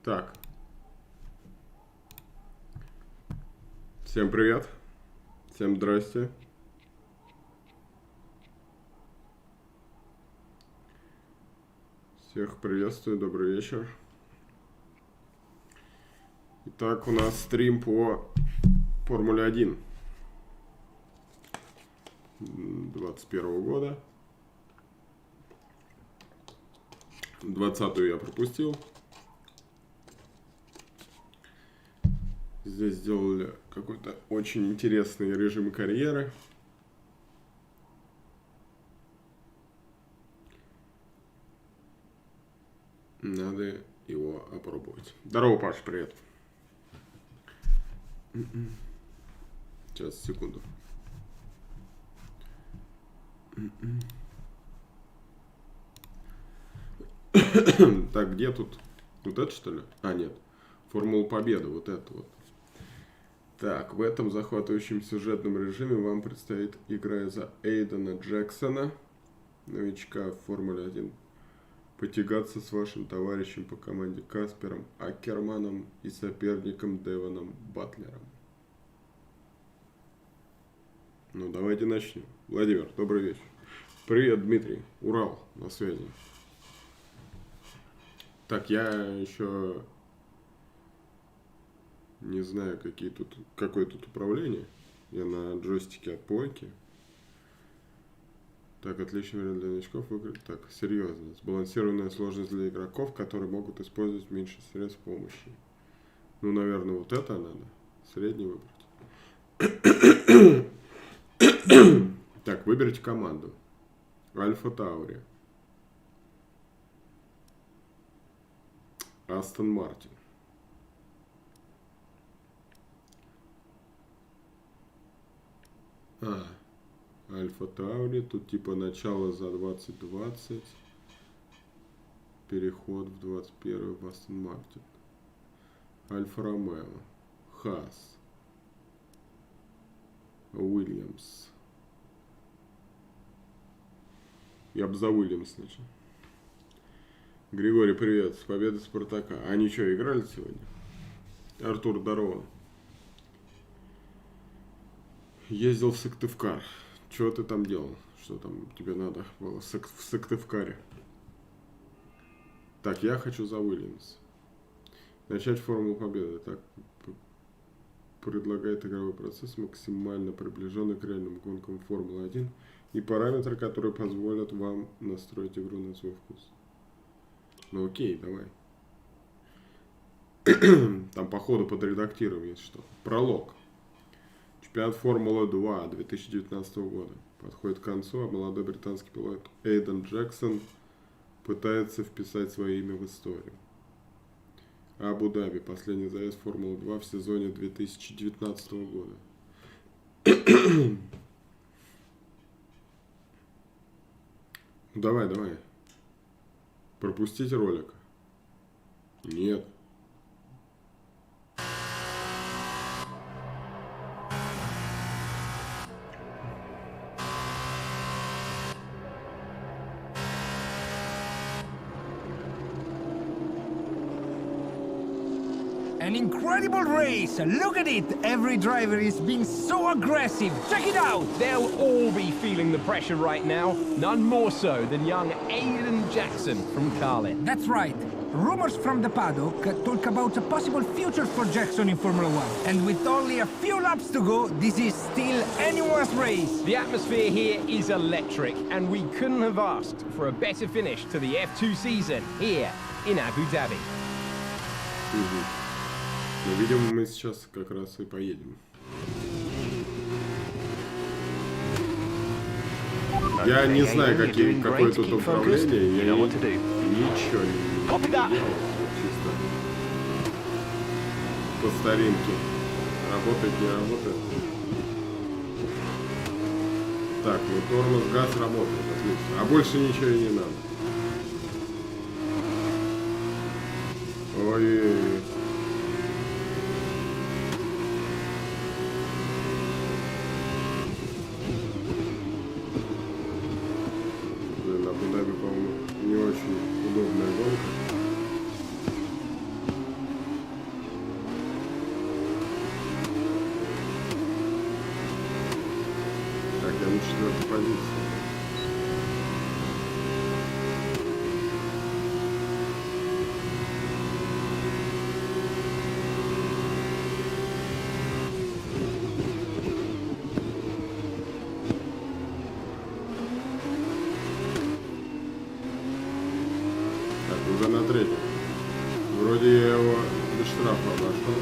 Так. Всем привет. Всем здрасте. Всех приветствую, добрый вечер. Итак, у нас стрим по Формуле 1 21 года. 20-ю я пропустил. Здесь сделали какой-то очень интересный режим карьеры. Надо его опробовать. Здорово, Паш, привет. Сейчас, секунду. Так, где тут? Вот это, что ли? А, нет. Формула Победы, вот это вот. Так, в этом захватывающем сюжетном режиме вам предстоит, играя за Эйдена Джексона, новичка в Формуле 1, потягаться с вашим товарищем по команде Каспером Аккерманом и соперником Девоном Батлером. Ну, давайте начнем. Владимир, добрый вечер. Привет, Дмитрий. Урал, на связи. Так, я еще не знаю, какое тут управление. Я на джойстике от плойки. Так, отличный вариант для новичков выиграть. Так, серьезно. Сбалансированная сложность для игроков, которые могут использовать меньше средств помощи. Ну, наверное, вот это надо. Средний выбрать. Так, выберите команду. Альфа Таури. Астон Мартин. Альфа Таури. Тут типа начало за 2020. Переход в 21 в Астон Мартин. Альфа Ромео. Хас. Уильямс. Я бы за Уильямс начал. Григорий, привет. С победой Спартака. Они что, играли сегодня? Артур, здорово. Ездил в Сыктывкар. Что ты там делал? Что там тебе надо было в Сыктывкаре? Так, я хочу за Уильямс. Начать Формулу Победы. Так, предлагает игровой процесс, максимально приближенный к реальным гонкам Формулы 1 и параметры, которые позволят вам настроить игру на свой вкус. Ну окей, давай. Там походу подредактируем, если что. Пролог. Чемпионат Формулы 2 2019 года подходит к концу, а молодой британский пилот Эйден Джексон пытается вписать свое имя в историю. Абу-Даби. Последний заезд Формулы 2 в сезоне 2019 года. Давай. Пропустить ролик? Нет. An incredible race! Look at it! Every driver is being so aggressive! Check it out! They'll all be feeling the pressure right now. None more so than young Aiden Jackson from Carlin. That's right. Rumors from the paddock talk about a possible future for Jackson in Formula 1. And with only a few laps to go, this is still anyone's race. The atmosphere here is electric, and we couldn't have asked for a better finish to the F2 season here in Abu Dhabi. Ну, видимо, мы сейчас как раз и поедем. Я не знаю, какое тут управление, я ничего не делал, чисто по старинке. Работает, не работает. Так, ну тормоз, газ работает, отлично. А больше ничего и не надо. Ой-ой-ой. Абу-Даби, по-моему, не очень удобная гонка. позиции. Так, уже на третьем. Вроде я его без штрафа обошел.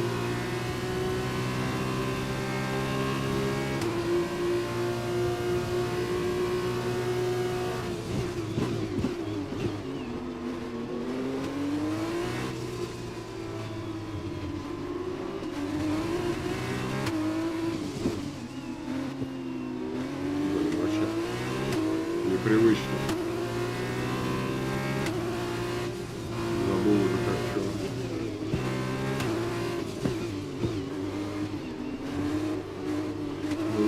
Блин, вообще непривычно. Забыл уже как что.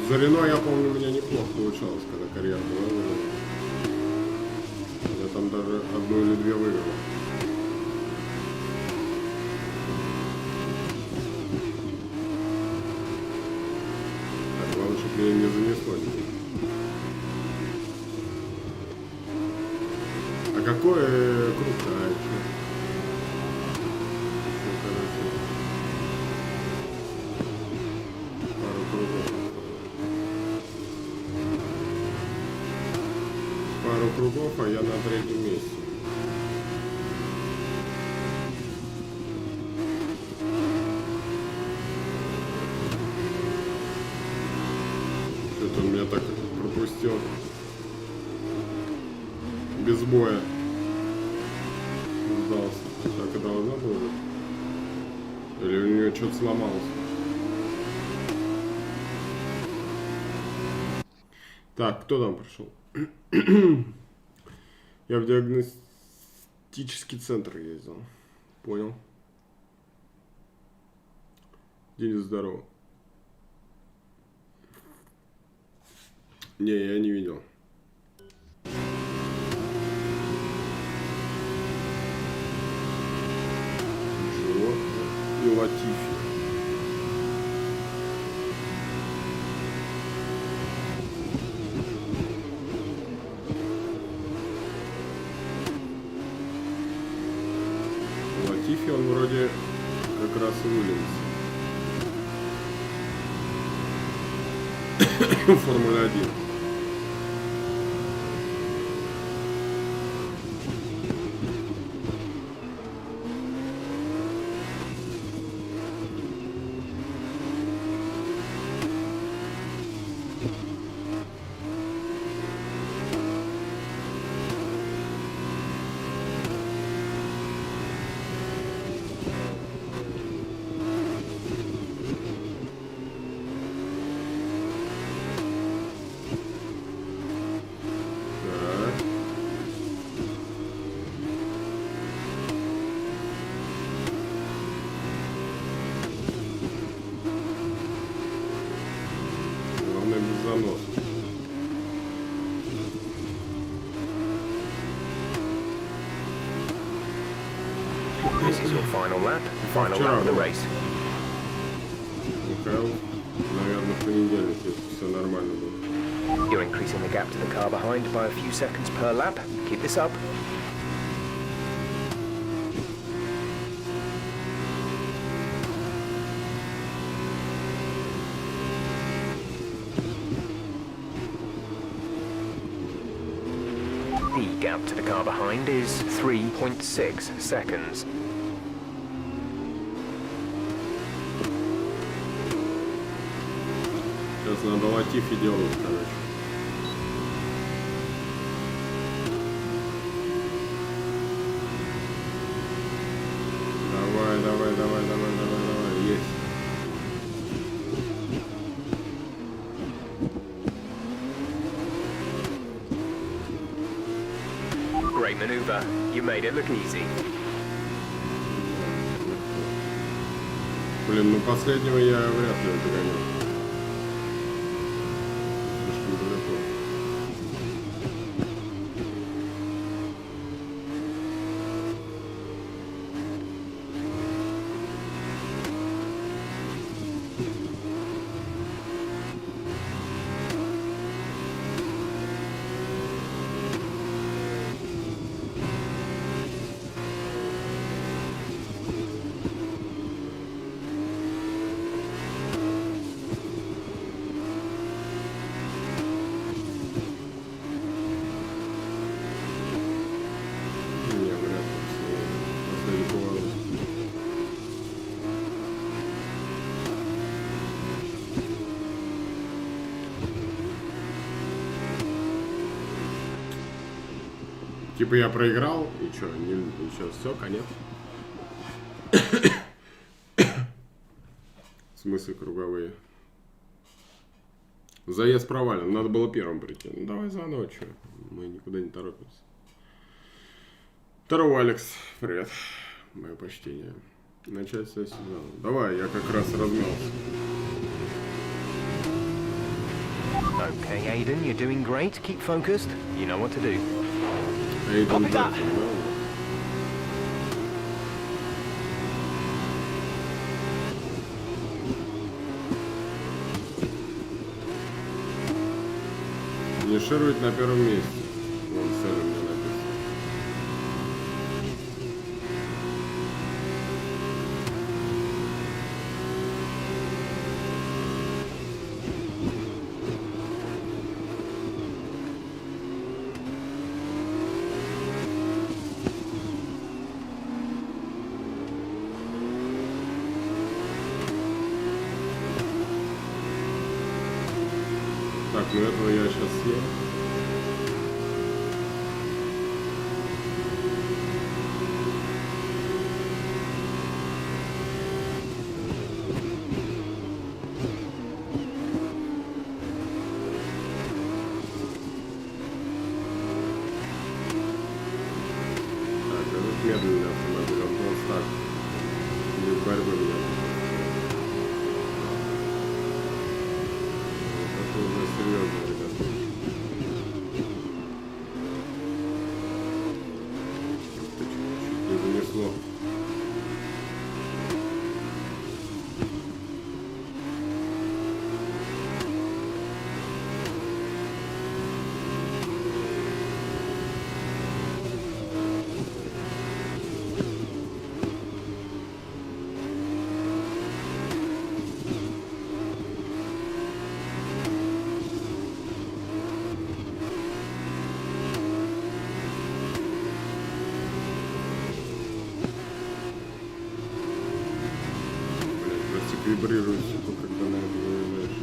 За Рено, я помню, у меня неплохо получалось, когда карьера была в Рено. Я там даже одну или две выиграл. Так, главное, чтобы меня не занесло. А какой круг? А, еще. Пару кругов. Пару кругов, а я на третьем месте. Что-то он меня так пропустил. Без боя. Сдался. Так и должно было. Или у нее что-то сломалось. Так, кто там пришел? Я в диагностический центр ездил. Понял. Денис, здорово. Не, я не видел. И Латифи. Латифи, он вроде как раз и вылился. Формула 1. Занос. This is your final lap of the race. Михаил, наверное, в понедельник, если все нормально будет. You're increasing the gap to the car behind by a few seconds per lap. Keep this up. The gap to the car behind is 3.6 seconds. Сейчас надо Латифи делать, короче. Давай, есть. Great maneuver. You made it look easy. Блин, ну последнего я вряд ли догоню. Слишком далеко. Типа я проиграл, и что, сейчас все, конец. В смысле круговые? Заезд провален, надо было первым прийти. Ну давай заново, что, мы никуда не торопимся. Здорово, Алекс, привет, мое почтение. Начать со сезона. Давай, я как раз размялся. Okay, Aiden, you're doing great. Keep focused. You know what to do. Aiden, да. Финишировать на первом месте. Вон цель у меня написано. Так, ну этого я сейчас съем. Так, этот медленный автомобиль, он просто так. Без борьбы меня. Это уже серьезно, ребята. Чуть не занесло. Вибрирует, сука, когда на это выезжаешь.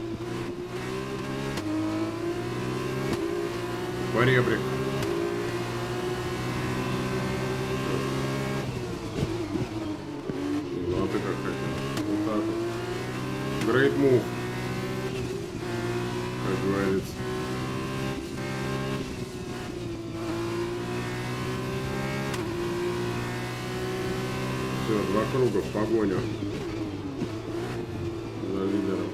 Поребрик. Ну а ты как хотел? Вот так вот. Great move. Как говорится. Все, 2 круга в погоню. За лидером.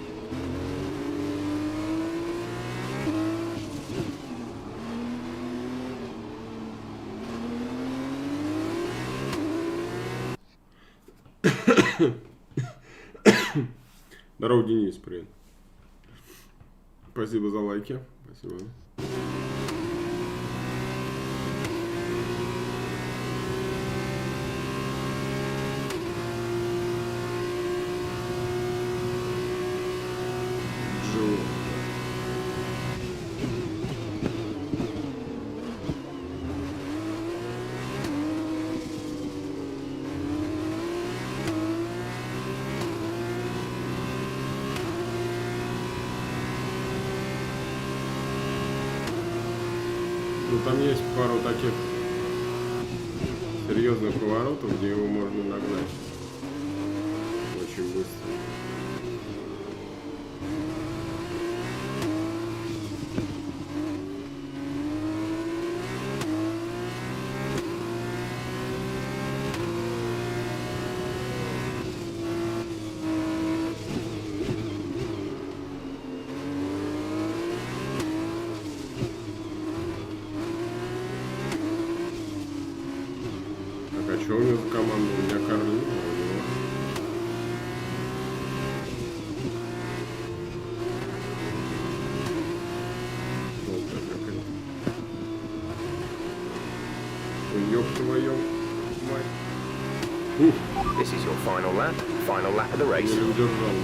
Здорово, Денис, привет. Спасибо за лайки. Спасибо. Ну там есть пару таких серьезных поворотов, где его можно нагнать очень быстро. Что у него за команда? У меня Карлин, а у него... Желтая какая-то. Ой, ёб твою мать. This is your final lap of the race. Не удержал.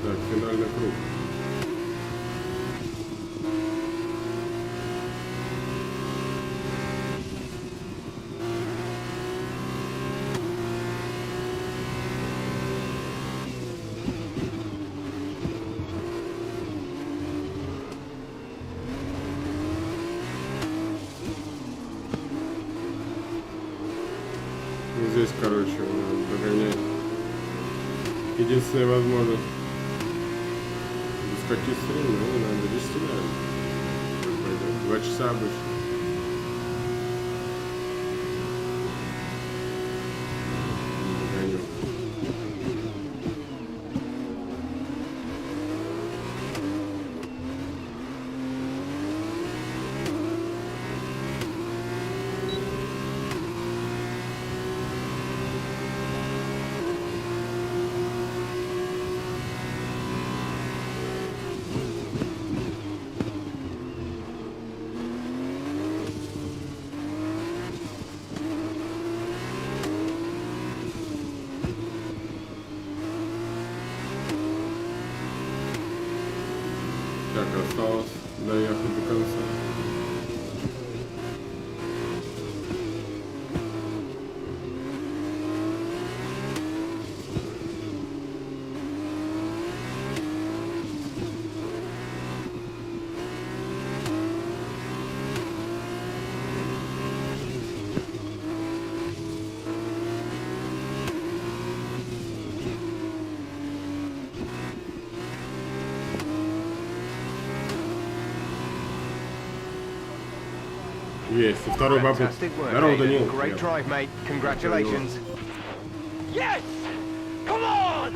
Так, финальный круг. здесь, короче, догонять. Единственная возможность без каких стрим, ну, надо 10, наверное. 2 часа обычно. Так, осталось доехать до конца. Есть, и второй бабу. Здорово, Данил. Great drive, mate. Congratulations. Yes! Come on!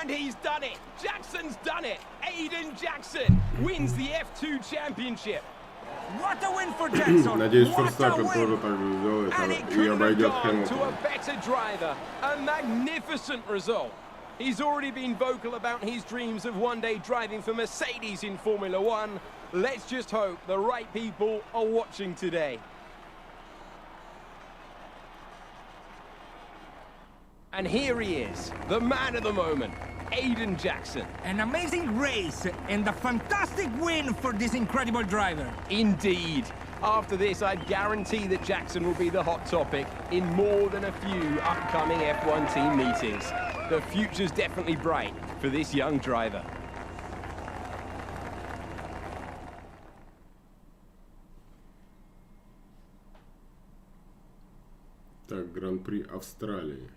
And he's done it. Jackson's done it. Aiden Jackson wins the F2 championship. What a win for Jackson! Надеюсь, What a Ферстаппен win! тоже так же сделает And it и couldn't have обойдет gone to a Хэмилтона. better driver. A magnificent result. He's already been vocal about his dreams of one day driving for Mercedes in Formula One. Let's just hope the right people are watching today. And here he is, the man of the moment, Aiden Jackson. An amazing race and a fantastic win for this incredible driver. Indeed. After this, I guarantee that Jackson will be the hot topic in more than a few upcoming F1 team meetings. The future's definitely bright for this young driver. Так, Гран-при Австралии.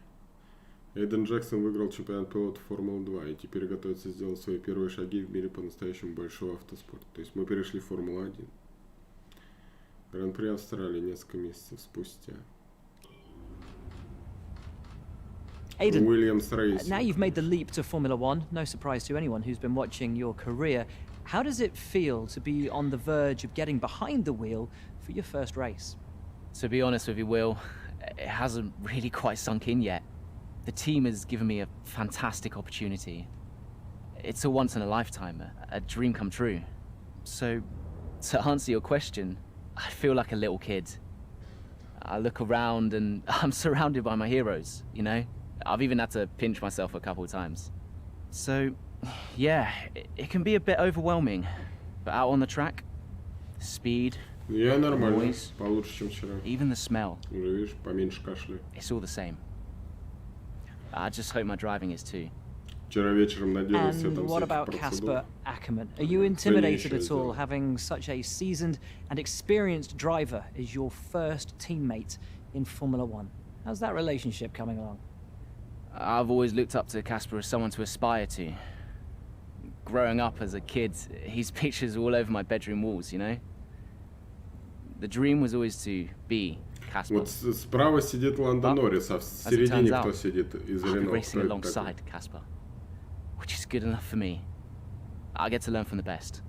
Эйден Джексон выиграл чемпионат пилотов Формулы 2 и теперь готовится сделать свои первые шаги в мире по-настоящему большого автоспорта. То есть мы перешли в Формулу 1. Гран-при Австралии несколько месяцев спустя. Aiden, Williams Racing. now you've made the leap to Formula One, no surprise to anyone who's been watching your career. How does it feel to be on the verge of getting behind the wheel for your first race? To be honest with you, Will, it hasn't really quite sunk in yet. The team has given me a fantastic opportunity. It's a once in a lifetime, a dream come true. So, to answer your question, I feel like a little kid. I look around and I'm surrounded by my heroes, you know? I've even had to pinch myself a couple of times. So, yeah, it can be a bit overwhelming. But out on the track, the speed, Я нормально, noise, получше, чем вчера. even the smell, Уже видишь, поменьше кашля. it's all the same. I just hope my driving is too. Вчера вечером наделал все And там what всяких about процедур. Casper Ackerman? Are you intimidated Finish at all it. having such a seasoned and experienced driver as your first teammate in Formula One? How's that relationship coming along? I've always looked up to Casper as someone to aspire to. Growing up as a kid, his pictures all over my bedroom walls, you know? The dream was always to be Casper. Вот справа сидит Ландо But, Норрис, а в as it середине turns кто out, сидит из I'll be Рено? racing Кто это такой? alongside Casper, which is good enough for me. I get to learn from the best.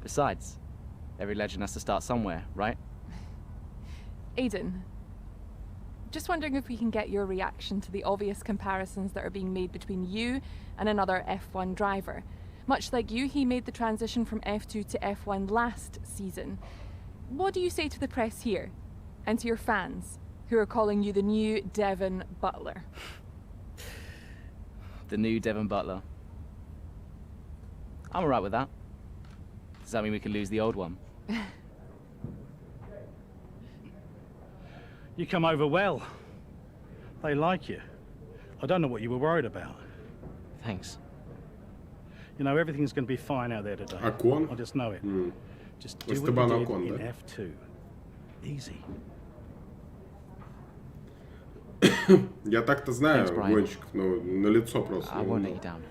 Besides, every legend has to start somewhere, right? Aiden, just wondering if we can get your reaction to the obvious comparisons that are being made between you and another F1 driver. Much like you, he made the transition from F2 to F1 last season. What do you say to the press here, and to your fans, who are calling you the new Devon Butler? The new Devon Butler. I'm alright with that. Does that mean we could lose the old one? You come over well. They like you. I don't know what you were worried about. Thanks. You know, everything's going to be fine out there today. Ocon? I just know it. Just do what you Esteban did Ocon, in да? F2. Easy. Я так-то знаю Thanks, Brian. гонщиков, но на лицо просто. I won't let you down.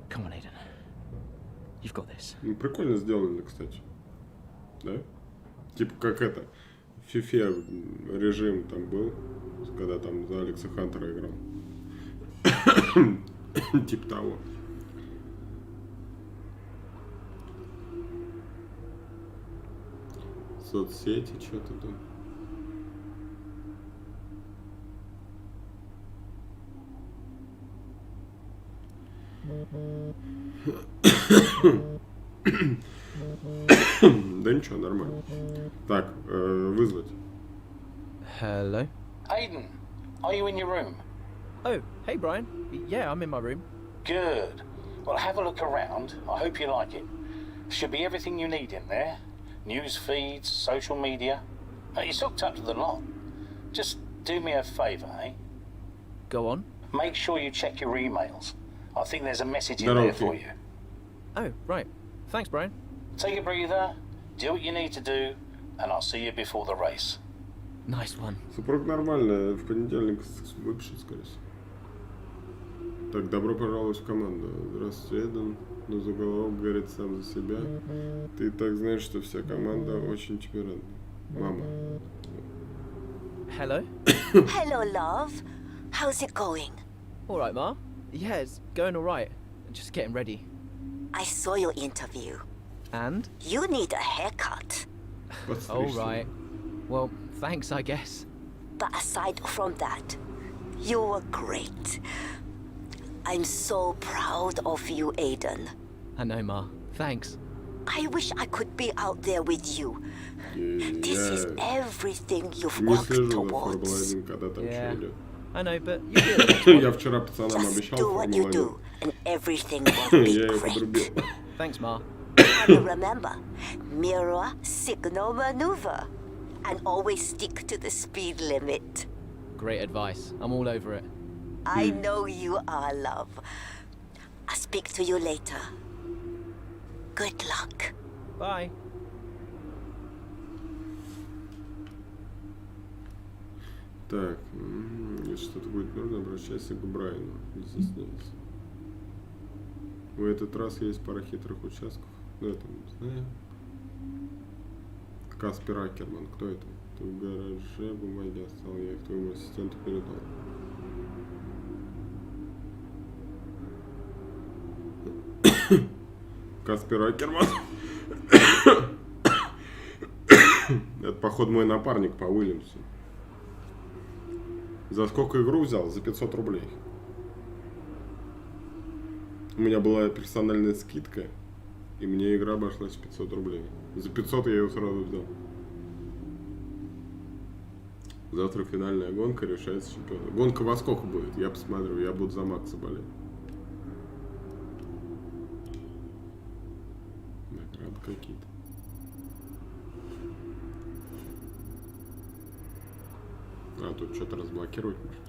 Come on, Aiden. You've got this. Ну, прикольно сделано, кстати. Да? Типа как это, в FIFA режим там был, когда там за Алекса Хантера играл. Типа того. Соцсети, что-то там. Да ничего, нормально. Так, вызвать. Hello? Aiden, are you in your room? Oh, hey Brian. Yeah, I'm in my room. Good. Well, have a look around. I hope you like it. Should be everything you need in there. News feeds, social media. It's hooked up to the lot. Just do me a favour, eh? Go on. Make sure you check your emails. I think there's a message in They're there okay. for you. Oh, right. Thanks, Brian. Take a breather, do what you need to do, and I'll see you before the race. Nice one. Супруг нормально, в понедельник выпишет, скорее всего. Так, добро пожаловать в команду. Здравствуйте, Эйден. Но заголовок говорит сам за себя. Ты так знаешь, что вся команда очень тебе рада. Мама. Hello? Hello, love. How's it going? All right, Ma. Yeah, it's going all right. Just getting ready. I saw your interview. And? You need a haircut. All right. Well, thanks, I guess. But aside from that, you were great. I'm so proud of you, Aiden. I know, Ma. Thanks. I wish I could be out there with you. This is everything you've Не worked слежу за Формулой towards. 1, когда там Yeah. что идет. I know, but you do it next one. Я вчера пацанам Just обещал do what you Формулу do, and everything will be Я ее great. подрубил. Thanks, Ma. And remember, mirror signal maneuver. And always stick to the speed limit. Great advice. I'm all over it. I know you are, love. I'll speak to you later. Good luck. Bye. Так, если что-то будет нужно, обращайся к Брайану. Не стесняйся. В этот раз есть пара хитрых участков. Ну, это не знаю. Каспер Акерман, кто это? Ты в гараже бумаги оставил, я их твоему ассистенту передал. Каспер Акерман. Это, походу, мой напарник по Уильямсу. За сколько игру взял? За 500 рублей. У меня была персональная скидка, и мне игра обошлась в 500 рублей. За 500 я ее сразу взял. Завтра финальная гонка, решается чемпион. Гонка во сколько будет? Я посмотрю, я буду за Макса болеть. Награды какие-то. А, тут что-то разблокировать можно.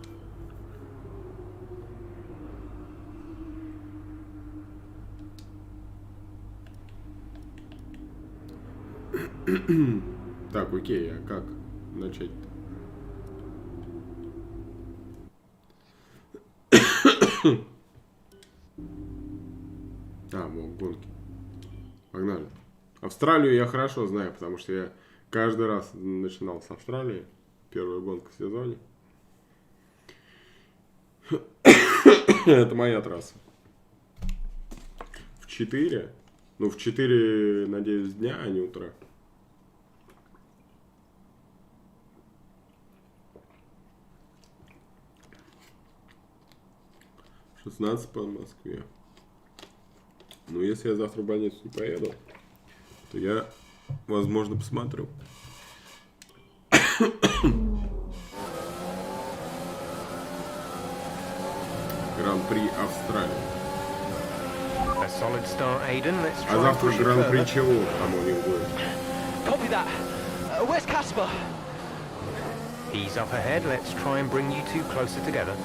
Так, окей, а как начать-то? А, вот гонки. Погнали. Австралию я хорошо знаю, потому что я каждый раз начинал с Австралии. Первая гонка в сезоне. Это моя трасса. В 4. Ну, в 4, надеюсь, дня, а не утра. В 16 по Москве. Ну, если я завтра в больницу не поеду, то я, возможно, посмотрю. Гран-при Австралии. A solid start, Aiden. Let's А try and завтра push it Гран-при further. чего там у них будет? Copy that. Where's Casper? He's up ahead. Let's try and bring you two closer together.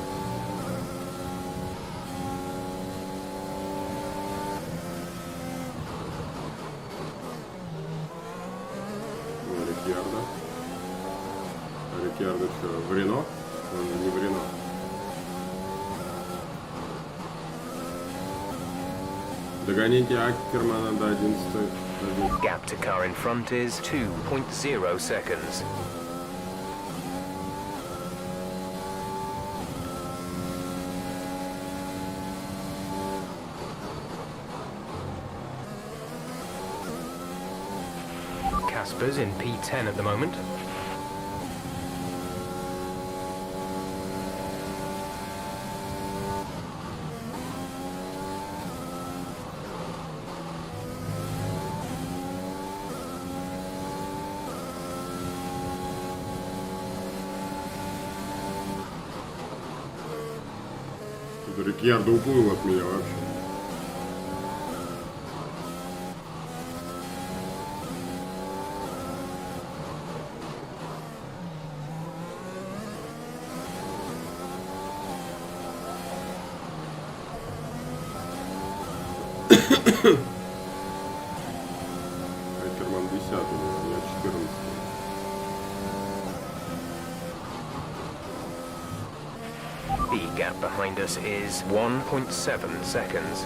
Рикьярдо что, в Рено? Он не в Рено. Догоните Аккермана до 11. Gap to car in front is 2.0 seconds. Casper's in P10 at the moment. Рикьярдо уплыл от меня вообще. Аккерман 10-й, я 14-й. The gap behind us is 1.7 seconds.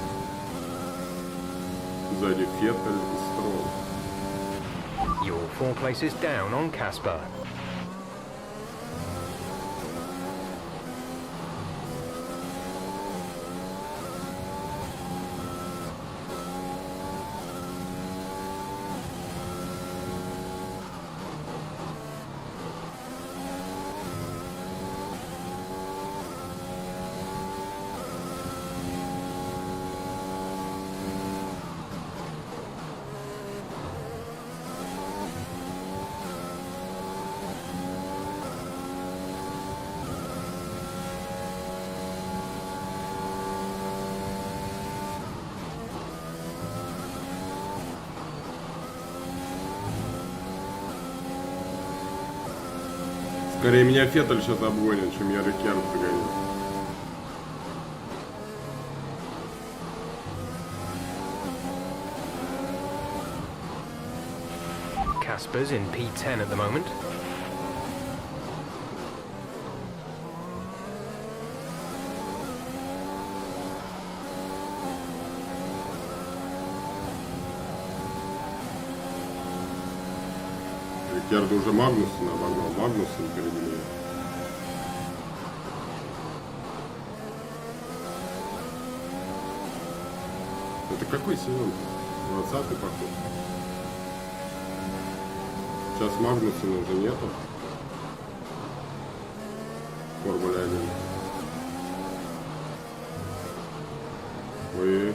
Сзади Феттель и Стролл. You're 4 places down on Casper. Скорее меня Феттель сейчас обгонит, чем я Рикьярдо догоню. Casper's in P10 at the moment. Рикьярдо уже Магнуссона обогнал. Магнуссон впереди меня. Это какой сезон? 20-й поход. Сейчас Магнуссона уже нету. В Формуле 1. Вы...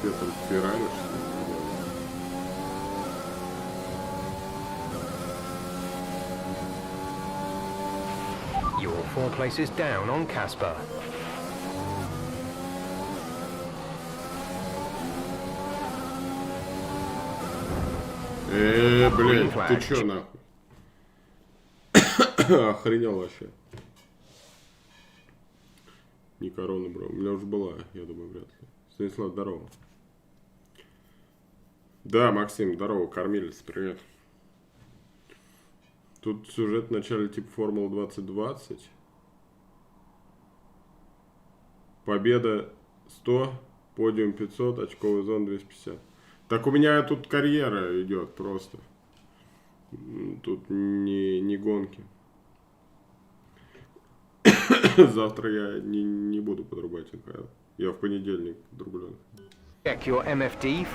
Феттель Феррари, что ли? You're 4 places down on Casper. Блин, ты чё нахуй? Охренел вообще. Не корона, бро. У меня уже была, я думаю, вряд ли. Станислав, здорово. Да, Максим, здорово, кормилец, привет. Тут сюжет в начале типа Формула 2020. Победа 100, подиум 500, очковый зон 250. Так у меня тут карьера идет просто. Тут не гонки. Завтра я не буду подрубать НХЛ. Я в понедельник подрублю. Check your MFD.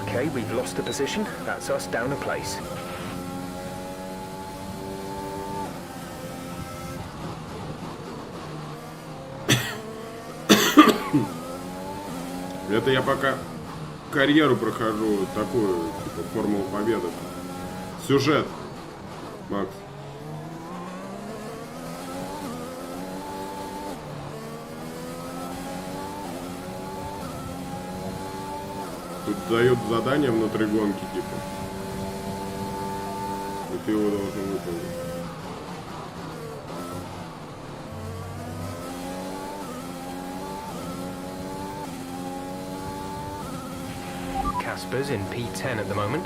Okay, we've lost a position. That's us down a place. Это я пока карьеру прохожу такую, типа Формулу Победы. Сюжет, Макс. Тут дают задание внутри гонки, типа. И ты его должен выполнить. Casper's in P10 at the moment.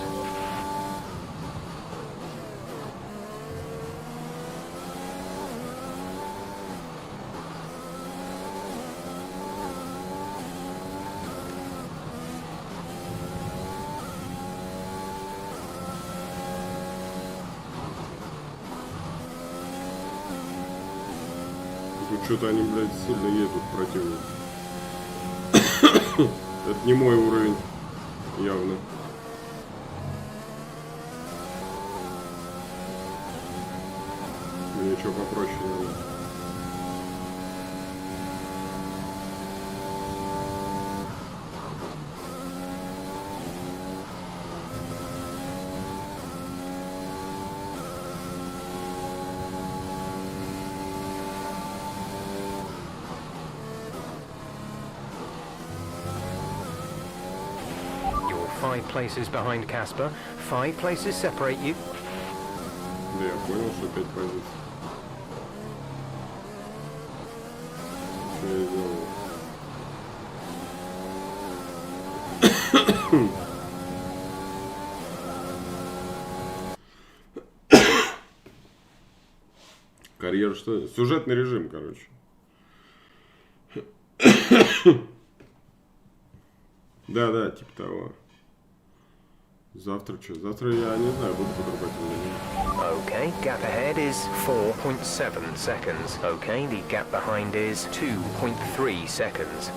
Тут что-то они, блядь, сильно едут противники. Это не мой уровень. Явно. Мне что попроще надо. You're 5 places behind Casper. 5 places separate you. Да, я понял, что 5 позиций. Что я делаю? Карьера что? Сюжетный режим, короче. Да, типа того. Завтра что? Завтра я не знаю, буду подрубать или нет. Okay, gap ahead is 4.7 seconds. Okay, the gap behind is 2.3 seconds.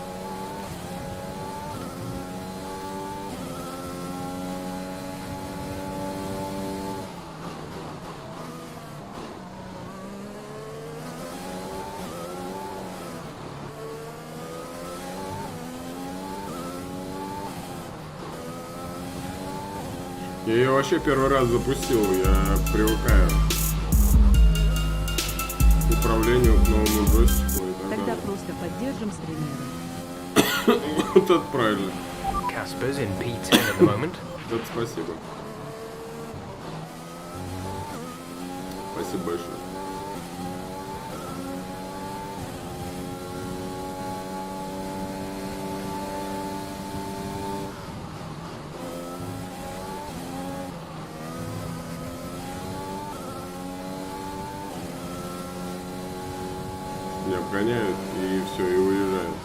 Я ее вообще первый раз запустил, я привыкаю к управлению, к новому джойстику и так Тогда далее. просто поддержим с тренером. Вот это правильно. Casper's in P10 at the moment. Это спасибо. Спасибо большое. Меня обгоняют и все, и уезжают.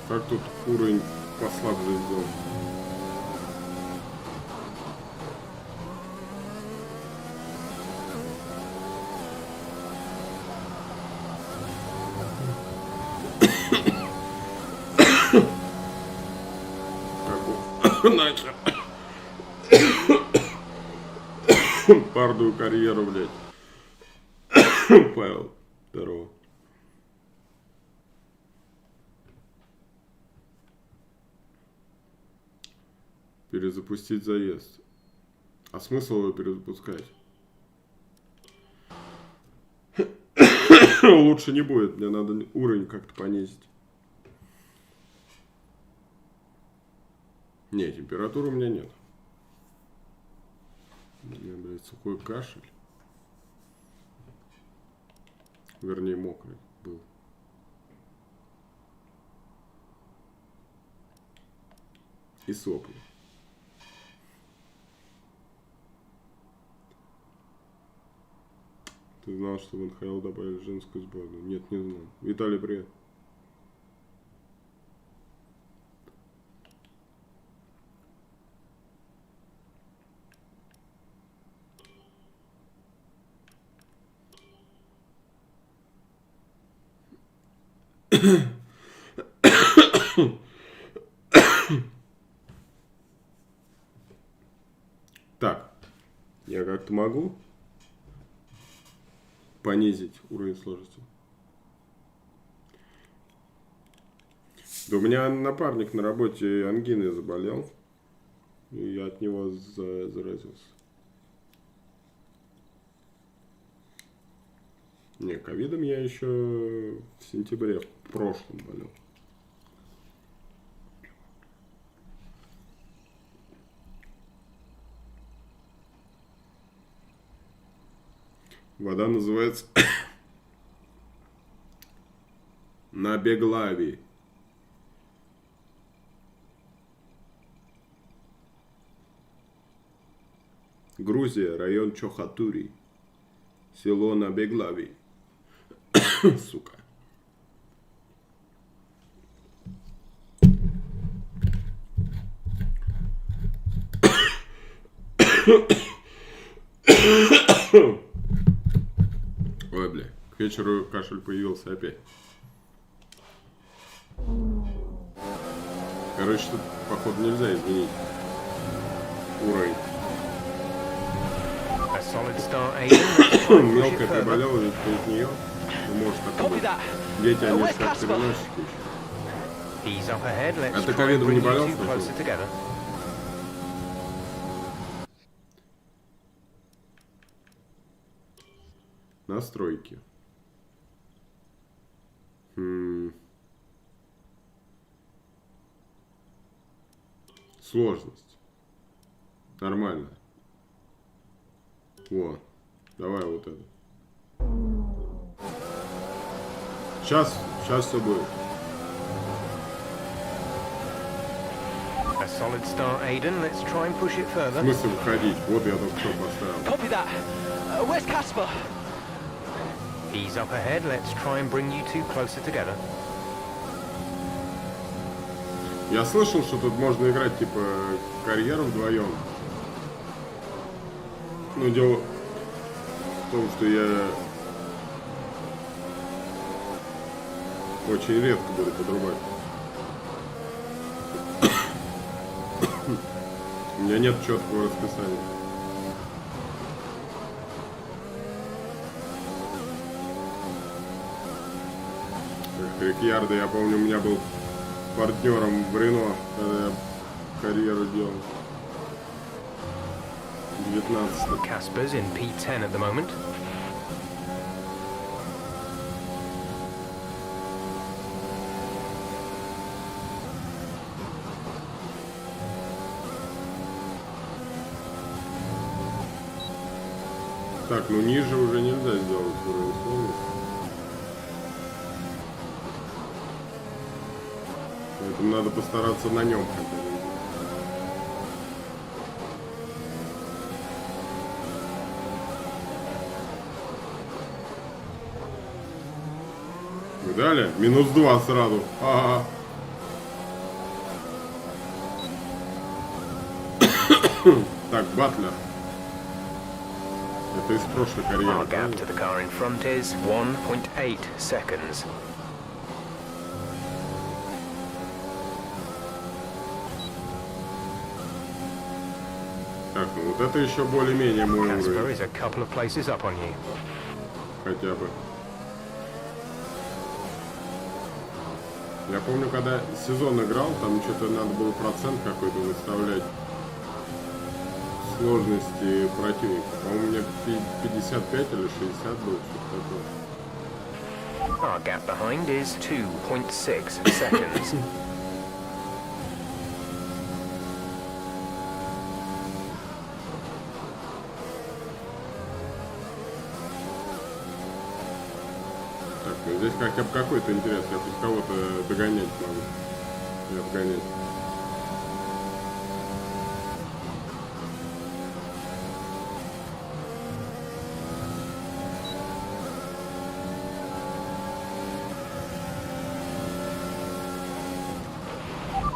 Как тут уровень послабже сделан? Нахер. Пардую карьеру, блядь. Павел, здорово. Перезапустить заезд. А смысл его перезапускать? Лучше не будет, мне надо уровень как-то понизить. Не, температуры у меня нет. У меня, блядь, сухой кашель. Вернее, мокрый был. И сопли. Ты знал, что в НХЛ добавили женскую сборную? Нет, не знал. Виталий, привет. Так, я как-то могу понизить уровень сложности? Да у меня напарник на работе ангиной заболел. И я от него заразился. Не, ковидом я еще в сентябре в прошлом болел. Вода называется на Беглавии. Грузия, район Чохатури. Село на Беглавии. Сука. Ой, бля, к вечеру кашель появился опять. Короче, тут, походу, нельзя изменить уровень. Мелкая приболела, ведь из нее. Ну, может, так быть. Дети, они же как переносчики еще. А ты ковидом не болел? Настройки. Сложность. Нормально. Во. Давай вот это. Сейчас все будет. В смысле выходить? Вот я только что поставил. He's up ahead. Let's try and bring you two closer together. Я слышал, что тут можно играть типа карьеру вдвоем. Ну, дело в том, что я очень редко буду подрубать. У меня нет четкого расписания. Рикьярдо, я помню, у меня был партнером в Рено, когда я карьеру делал. 19. Casper's in P10 at the moment. Так, ну ниже уже нельзя сделать уровень сложности. Поэтому надо постараться на нем хотя бы. Видали? -2 сразу. Ага. Так, Батлер. Это из прошлой карьеры. Our gap to the car in front is 1.8 seconds. Так, ну вот это еще более-менее мой уровень. Casper is a couple of places up on you. Хотя бы. Я помню, когда сезон играл, там что-то надо было процент какой-то выставлять сложности противника. По-моему, у меня 55 или 60 было, что-то такое. Our gap behind is 2.6 seconds. Так, ну здесь хотя бы какой-то интерес. Я хоть кого-то догонять могу. И обгонять.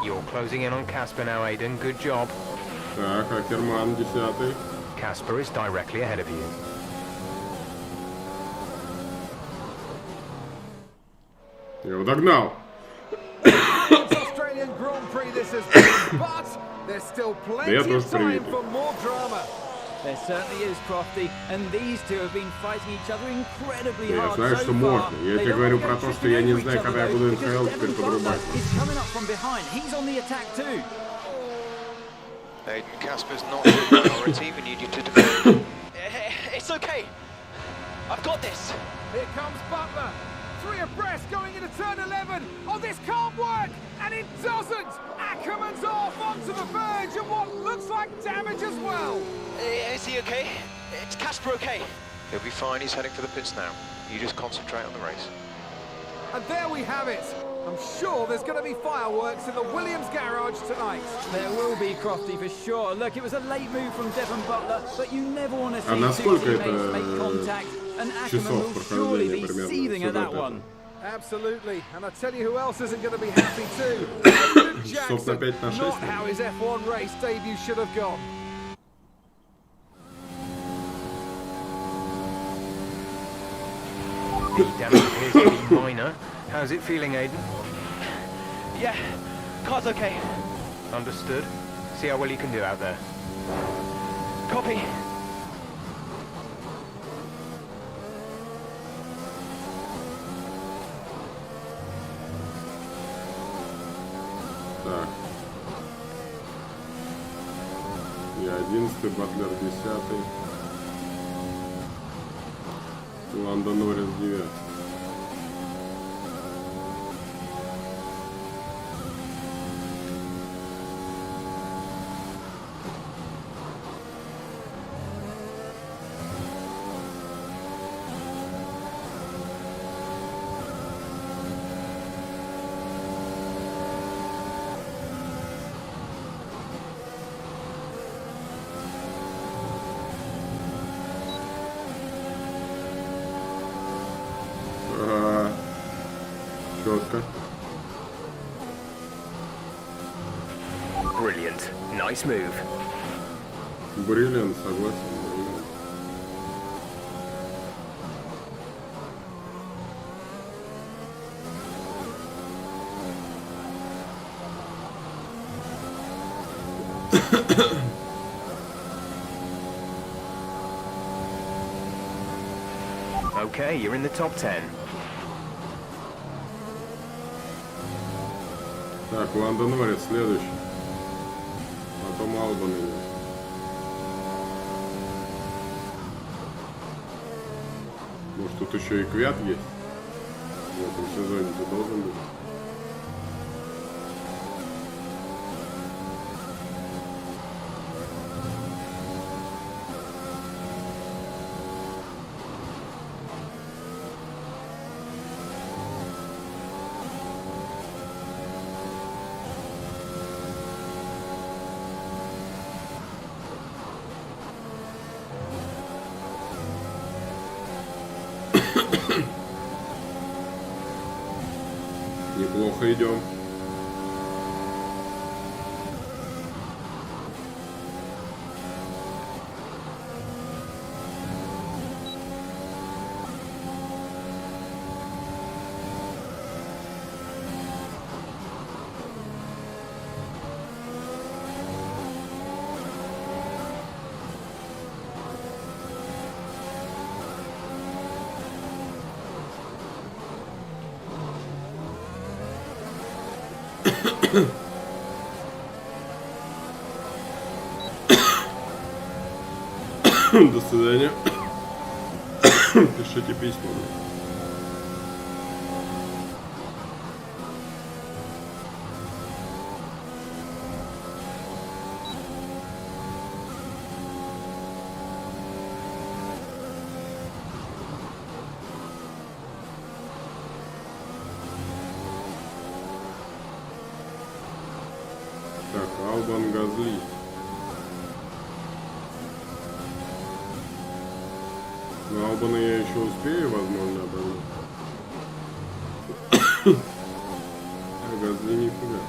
You're closing in on Casper now, Aiden. Good job. Так, Акерман 10-й. Casper is directly ahead of you. Я его догнал. Да я тоже привет. There certainly is, Crofty, and these two have been fighting each other incredibly Я hard знаю, so что far. можно. Я They тебе don't говорю want to про go то, что tripping я не over знаю, each когда я other, буду though, НХЛ because теперь Devon подрубать. Butler is coming up from behind. He's on the attack too. Aiden Casper's not in the minority. We need you to defend. It's okay. I've got this. Here comes Butler. 3 abreast going into turn 11. Oh, this can't work. And it doesn't. Ackerman's off onto the verge of what looks like damage as well. Is he okay? Is Casper okay? He'll be fine. He's heading for the pits now. You just concentrate on the race. And there we have it. I'm sure there's going to be fireworks in the Williams garage tonight. There will be, Crofty, for sure. Look, it was a late move from Devon Butler, but you never want to see two насколько teammates make contact, and Ackerman will surely be seething at that one. Absolutely, and I tell you who else isn't going to be happy too. Jackson, not how his F1 race debut should have gone. The damage appears to be minor. How's it feeling, Aiden? Yeah, car's okay. Understood. See how well you can do out there. Copy. Так. Я 11-й, Батлер 10-й. Ландо Норрис 9-й. Четко. Brilliant. Nice move. Бриллиант, согласен. Бриллиант. Okay, you're in the top 10. Так, Ландо Норрис следующий. Потом Албан идет. Может, тут еще и Квят есть? В этом сезоне-то должен быть. Неплохо идем. До свидания. Пишите письма. Так, Албан Газли. Ну, Албана я еще успею, возможно, обогнать. А Газли нифига.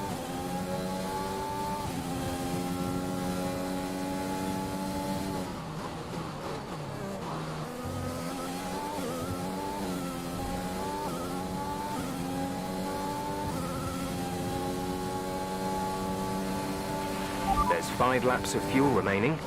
There's 5 laps of fuel remaining.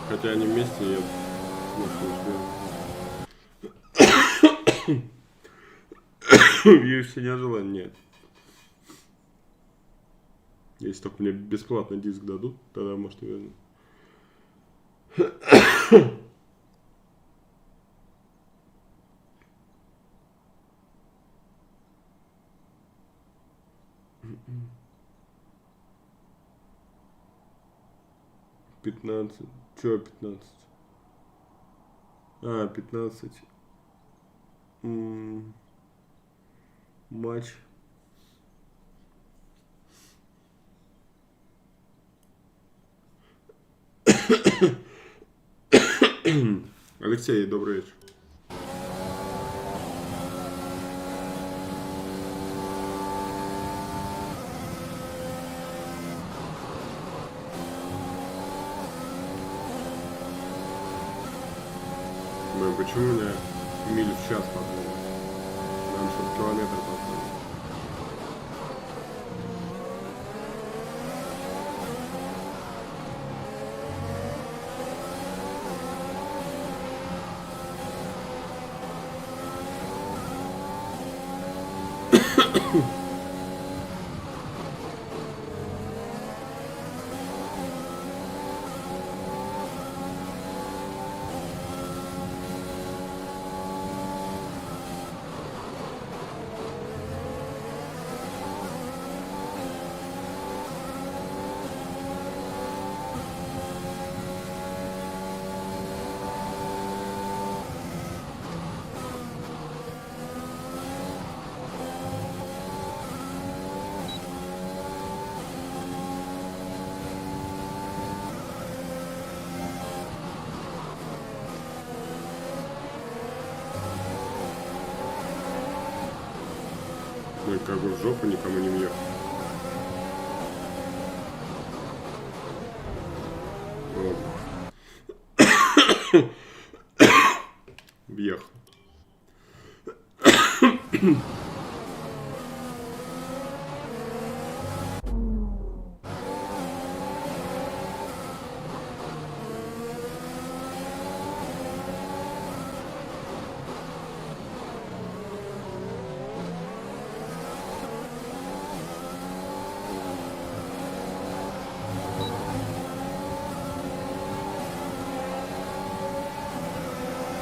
Хотя они вместе едут. В UFC не желание, нет. Если только мне бесплатно диск дадут, тогда, может, и верну. Пятнадцать. Чё 15? А, 15. Матч. Алексей, добрый вечер. Блин, почему у меня миль в час показывает? Нам чтобы километр показывает. Ну и как бы в жопу никому не въехал. Въехал.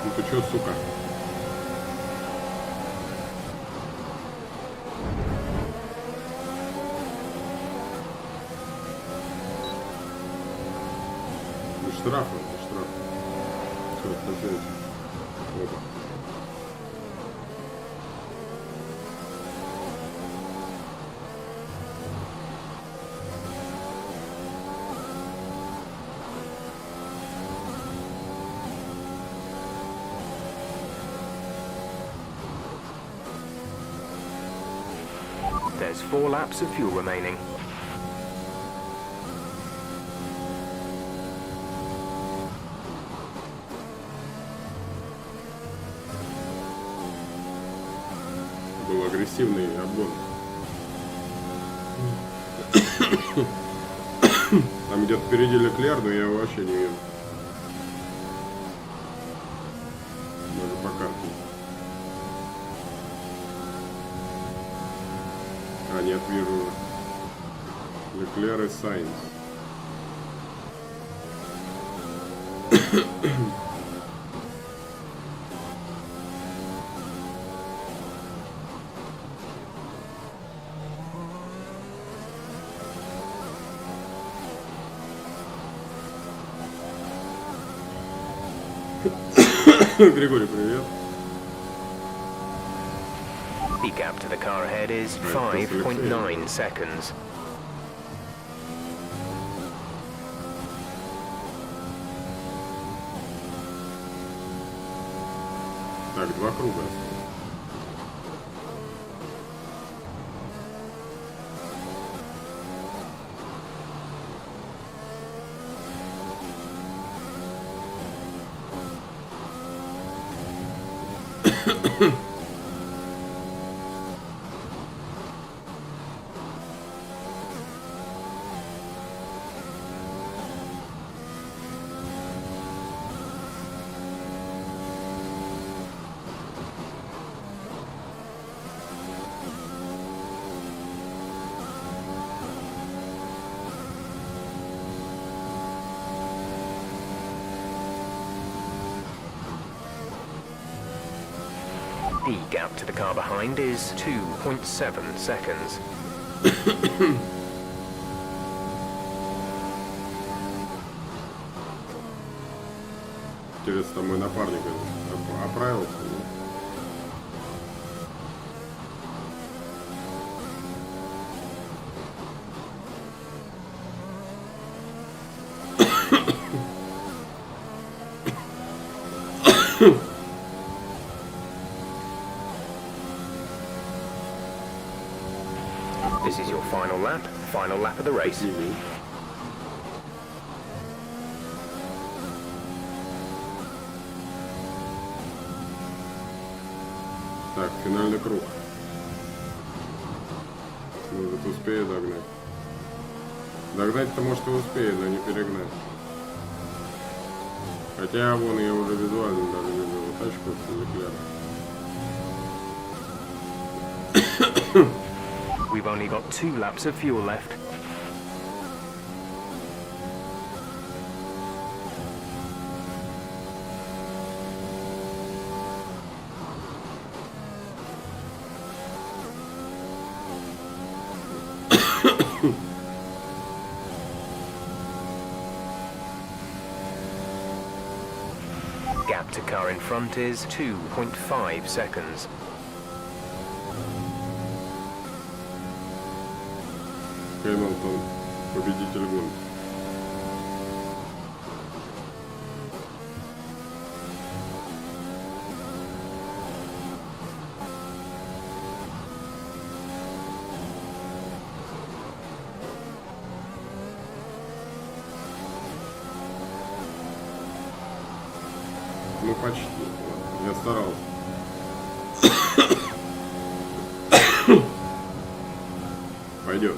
Ну ты чё, сука? Ну штраф, это штраф. Всё, подождите. Опа. There's 4 laps of fuel remaining. Был агрессивный обгон. Там где-то впереди Леклер, но я его вообще не вижу. Даже по карте. А, нет, вижу Леклер и Сайнс. Григорий, привет. The gap to the car ahead is 5.9 seconds. Так, 2 круга. The gap to the car behind is 2.7 seconds. Интересно, мой напарник оправился, да? This is your final lap of the race. Так, финальный круг. Может, успею догнать. Догнать-то, может, и успею, но не перегнать. Хотя, вон, я уже визуально даже вижу его тачку от Леклера. We've only got 2 laps of fuel left. Gap to car in front is 2.5 seconds. Хэмилтон, победитель гонки. Ну почти. Я старался. Пойдет.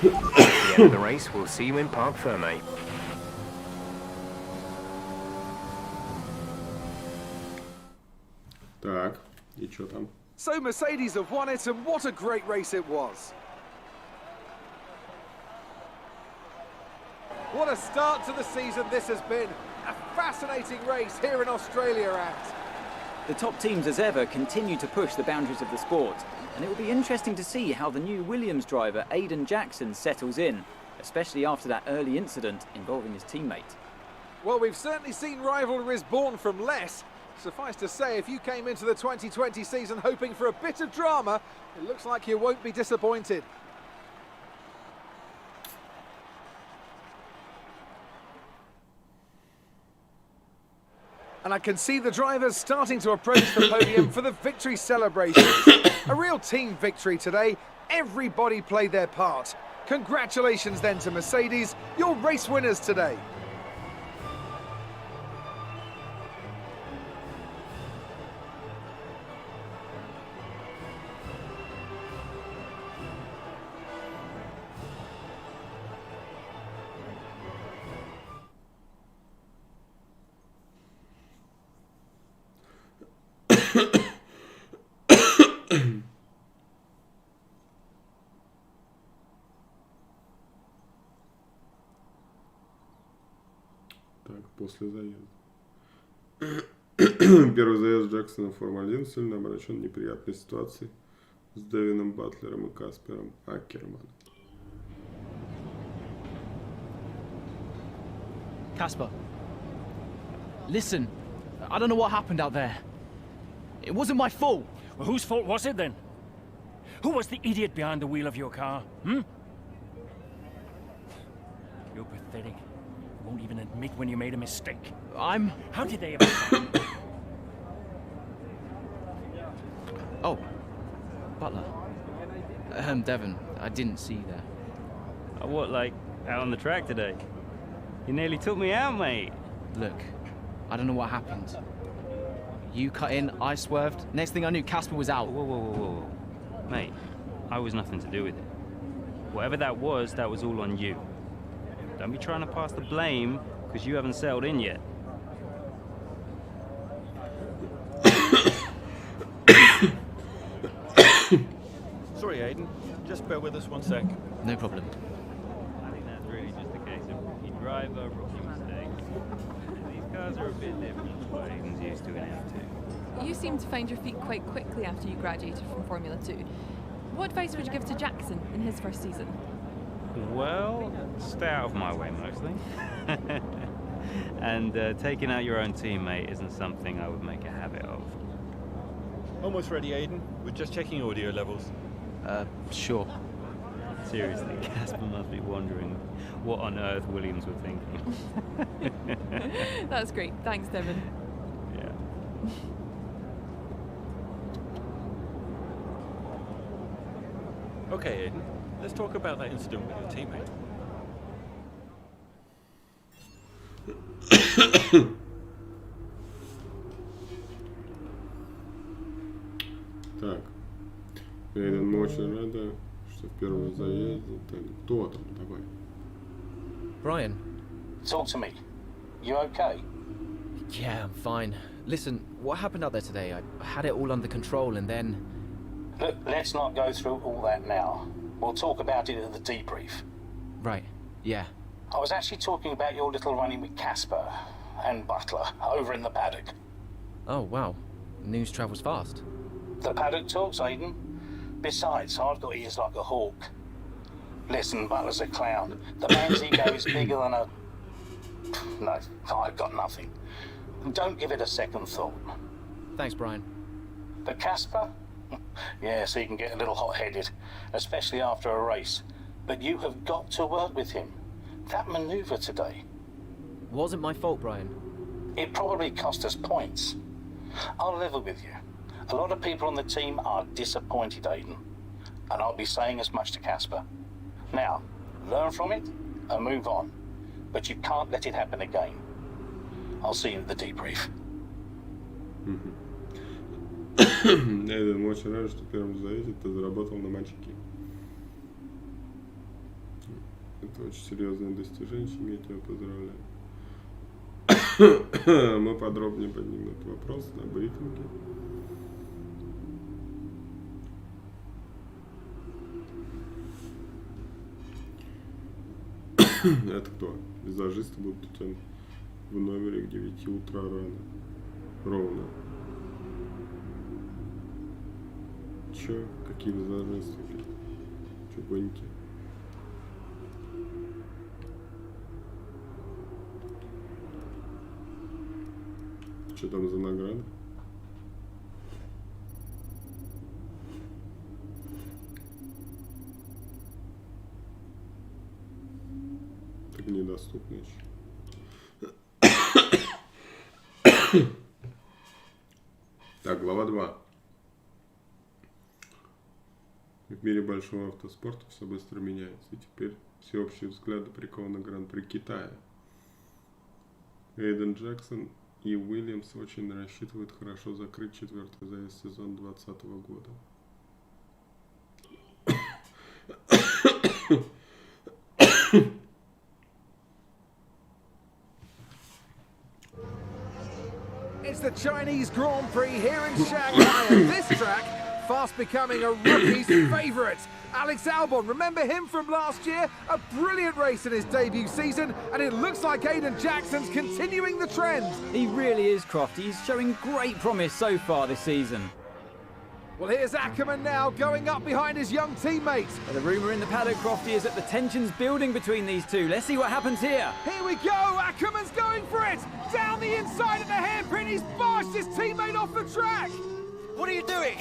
At the end of the race, we'll see you in Parc Fermé. Так, и что там? So Mercedes have won it, and what a great race it was. What a start to the season this has been. A fascinating race here in Australia, and The top teams as ever continue to push the boundaries of the sport, and it will be interesting to see how the new Williams driver Aiden Jackson settles in, especially after that early incident involving his teammate. well, we've certainly seen rivalries born from less. Suffice to say, if you came into the 2020 season hoping for a bit of drama, it looks like you won't be disappointed. And I can see the drivers starting to approach the podium for the victory celebrations. A real team victory today. Everybody played their part. Congratulations then to Mercedes, your race winners today. Так, после заезда. Первый заезд Джексона в Формулу-1 сильно обращен неприятной ситуацией с Дэвином Батлером и Каспером Аккерманом. Casper, listen, I don't know what happened out there. It wasn't my fault. Well, whose fault was it then? Who was the idiot behind the wheel of your car, hmm? You're pathetic. You won't even admit when you made a mistake. How did they ever... Oh, Butler. Devon, I didn't see you there. What, like, out on the track today? You nearly took me out, mate. Look, I don't know what happened. You cut in, I swerved. Next thing I knew, Casper was out. Whoa. Mate, I was nothing to do with it. Whatever that was all on you. Don't be trying to pass the blame, because you haven't settled in yet. Sorry, Aiden. Just bear with us one sec. No problem. I think that's really just a case of rookie driver, rookie mistakes. These cars are a bit different to what Aiden's used to in F2. you seem to find your feet quite quickly after you graduated from Formula 2. What advice would you give to Jackson in his first season? Well, stay out of my way mostly. And taking out your own teammate isn't something I would make a habit of. Almost ready, Aiden. We're just checking audio levels. Sure. Seriously, Casper must be wondering what on earth Williams were thinking. That's great. Thanks, Devon. Yeah. Okay, Aiden. Let's talk about that incident with your teammate. Так. Эйден, мы очень рады, что в первом заезде. Кто там? Давай. Brian. Talk to me. You okay? Yeah, I'm fine. Listen, what happened out there today? I had it all under control and then... Look, let's not go through all that now. We'll talk about it at the debrief. Right, yeah. I was actually talking about your little run-in with Casper and Butler over in the paddock. Oh, wow. News travels fast. The paddock talks, Aiden. Besides, I've got ears like a hawk. Listen, Butler's a clown. The man's ego is bigger than a... No, I've got nothing. Don't give it a second thought. Thanks, Brian. But Casper? Yes, he can get a little hot-headed, especially after a race. But you have got to work with him. That manoeuvre today... Wasn't my fault, Brian. It probably cost us points. I'll level with you. A lot of people on the team are disappointed, Aiden. And I'll be saying as much to Casper. Now, learn from it and move on. But you can't let it happen again. I'll see you at the debrief. Эйден, мы очень рады, что в первом заезде ты заработал на мальчике. Это очень серьезное достижение, чем я тебя поздравляю. Мы подробнее поднимем этот вопрос на брифинге. Это кто? Визажисты будут у тебя в номере к 9 утра рано. Ровно. Чё? Какие визажисты? Чё, гоники? Что там за награда? Так недоступно еще. Так, глава 2. В мире большого автоспорта все быстро меняется, и теперь всеобщие взгляды прикованы к Гран-при Китая. Эйден Джексон и Уильямс очень рассчитывают хорошо закрыть 4-й заезд сезона 2020 года. It's the Chinese Grand Prix here in Shanghai, and this track fast becoming a rookie's favourite. Alex Albon, remember him from last year? A brilliant race in his debut season, and it looks like Aiden Jackson's continuing the trend. He really is, Crofty. He's showing great promise so far this season. Well, here's Ackerman now, going up behind his young teammate. The rumour in the paddock, Crofty, is that the tension's building between these two. Let's see what happens here. Here we go, Ackerman's going for it! Down the inside of the hairpin, he's barged his teammate off the track! What are you doing?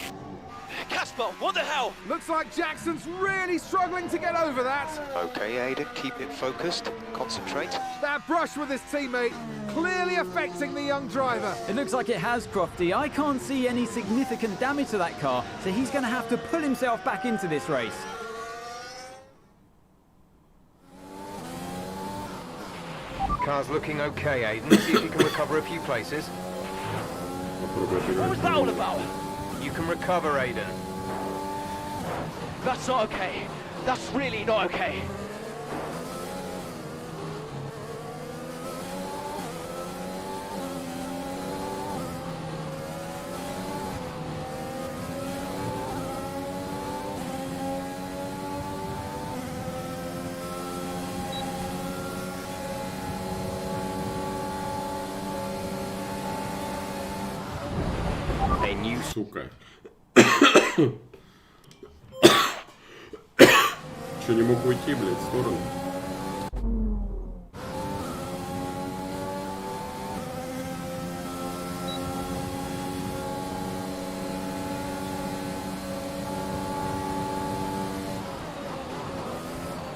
Casper, what the hell? Looks like Jackson's really struggling to get over that. Okay, Aiden, keep it focused. Concentrate. That brush with his teammate clearly affecting the young driver. It looks like it has, Crofty. I can't see any significant damage to that car, so he's going to have to pull himself back into this race. Car's looking okay, Aiden. See if you can recover a few places. What was that all about? You can recover, Aiden. That's not okay. That's really not okay. сука. Че, не мог уйти, блядь, в сторону?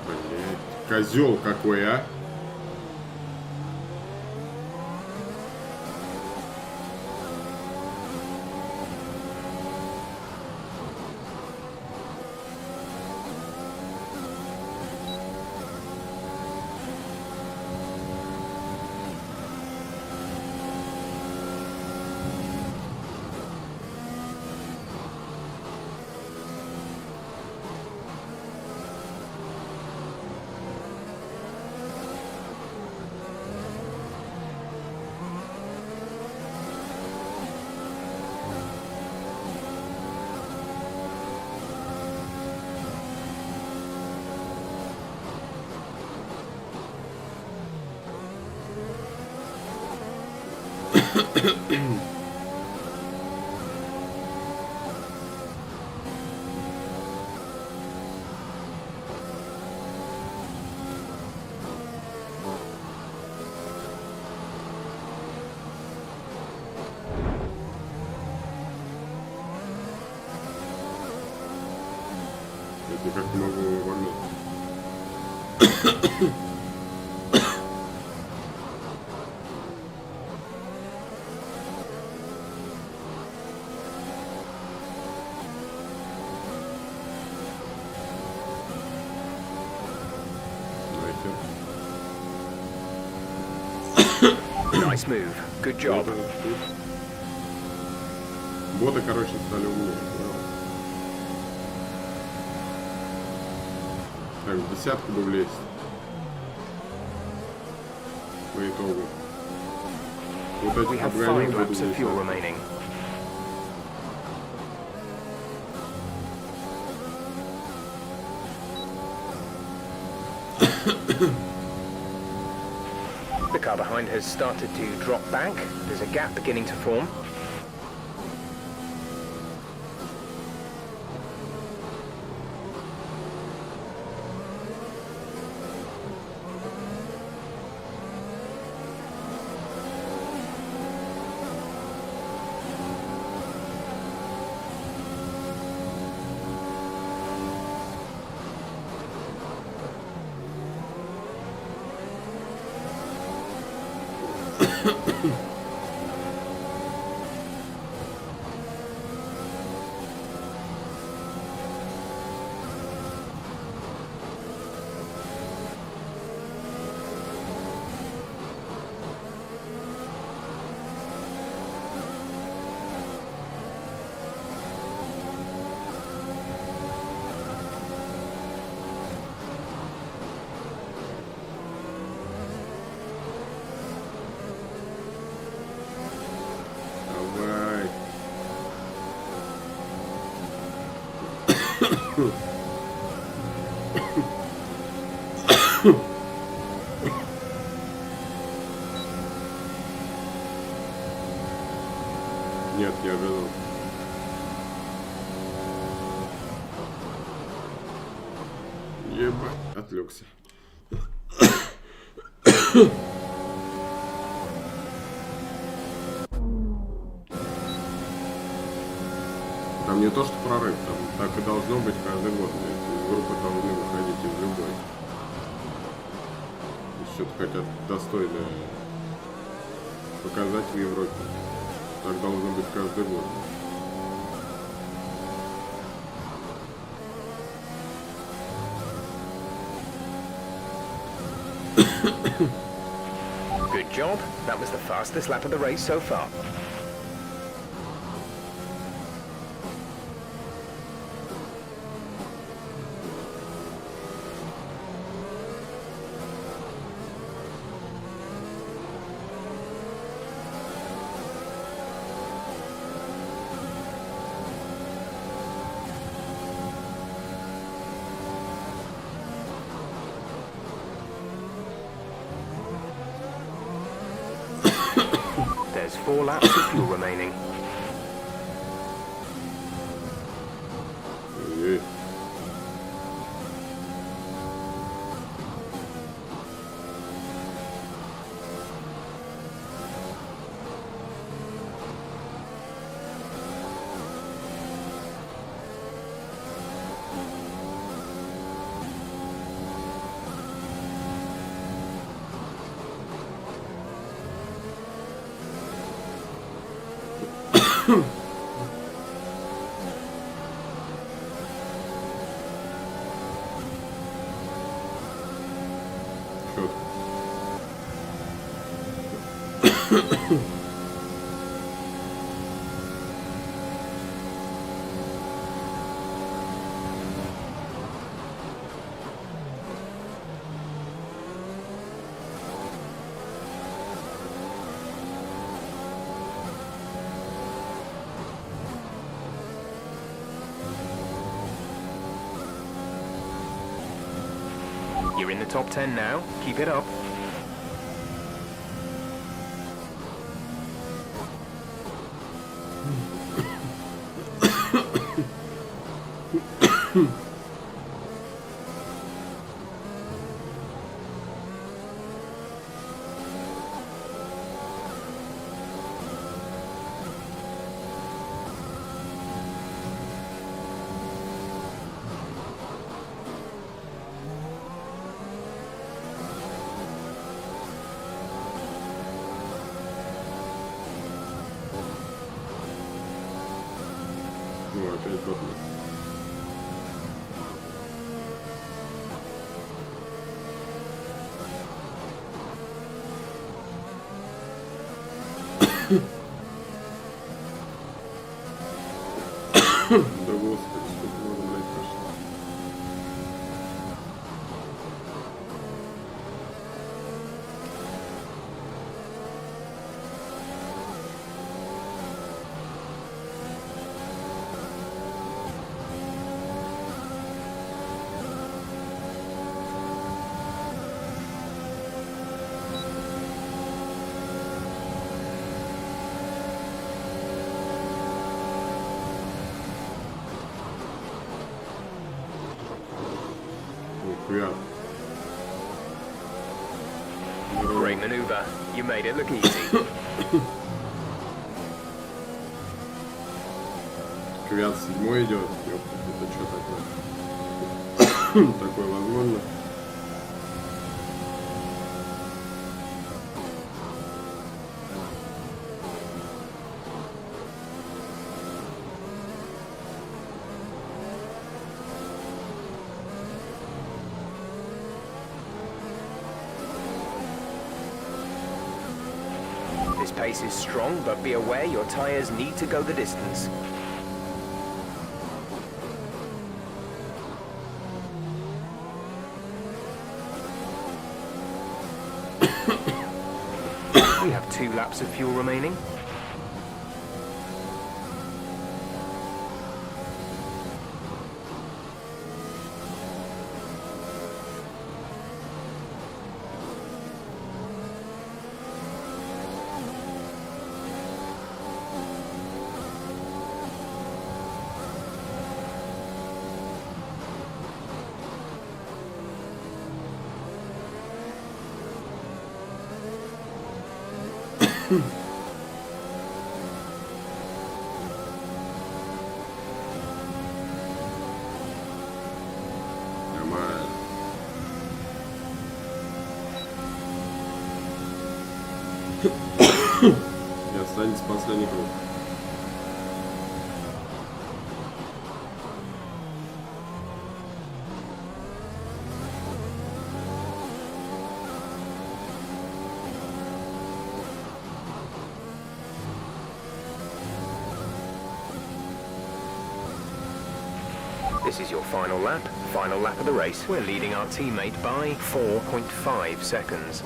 Блядь, козел какой, а? Я никак не могу уворнуться. Nice move. Good job. Боты, короче, стали умнее. Так, в десятку бы влезть. По итогу. Вот We этих have обгоню, 5 laps of fuel remaining. The car behind has started to drop back. There's a gap beginning to form. Нет, не обязан. Ебать, отвлекся. Там не то, что прорыв, там так и должно быть каждый год. Из группы должны выходить из любой. Что-то хотят достойное показать в Европе. Так должно быть каждый год. Good job. That was the fastest lap of the race so far. There's 4 laps of fuel remaining. You're in the top 10 now. Keep it up. Ну, опять готово. Да господи, сколько надо, блядь, прошло. Great maneuver. You made it look easy. Квят 7 идет. Ёпта, это что такое? Такое возможно. This pace is strong, but be aware your tyres need to go the distance. We have 2 laps of fuel remaining. Нормально. И останется последний круг. This is your final lap of the race. We're leading our teammate by 4.5 seconds.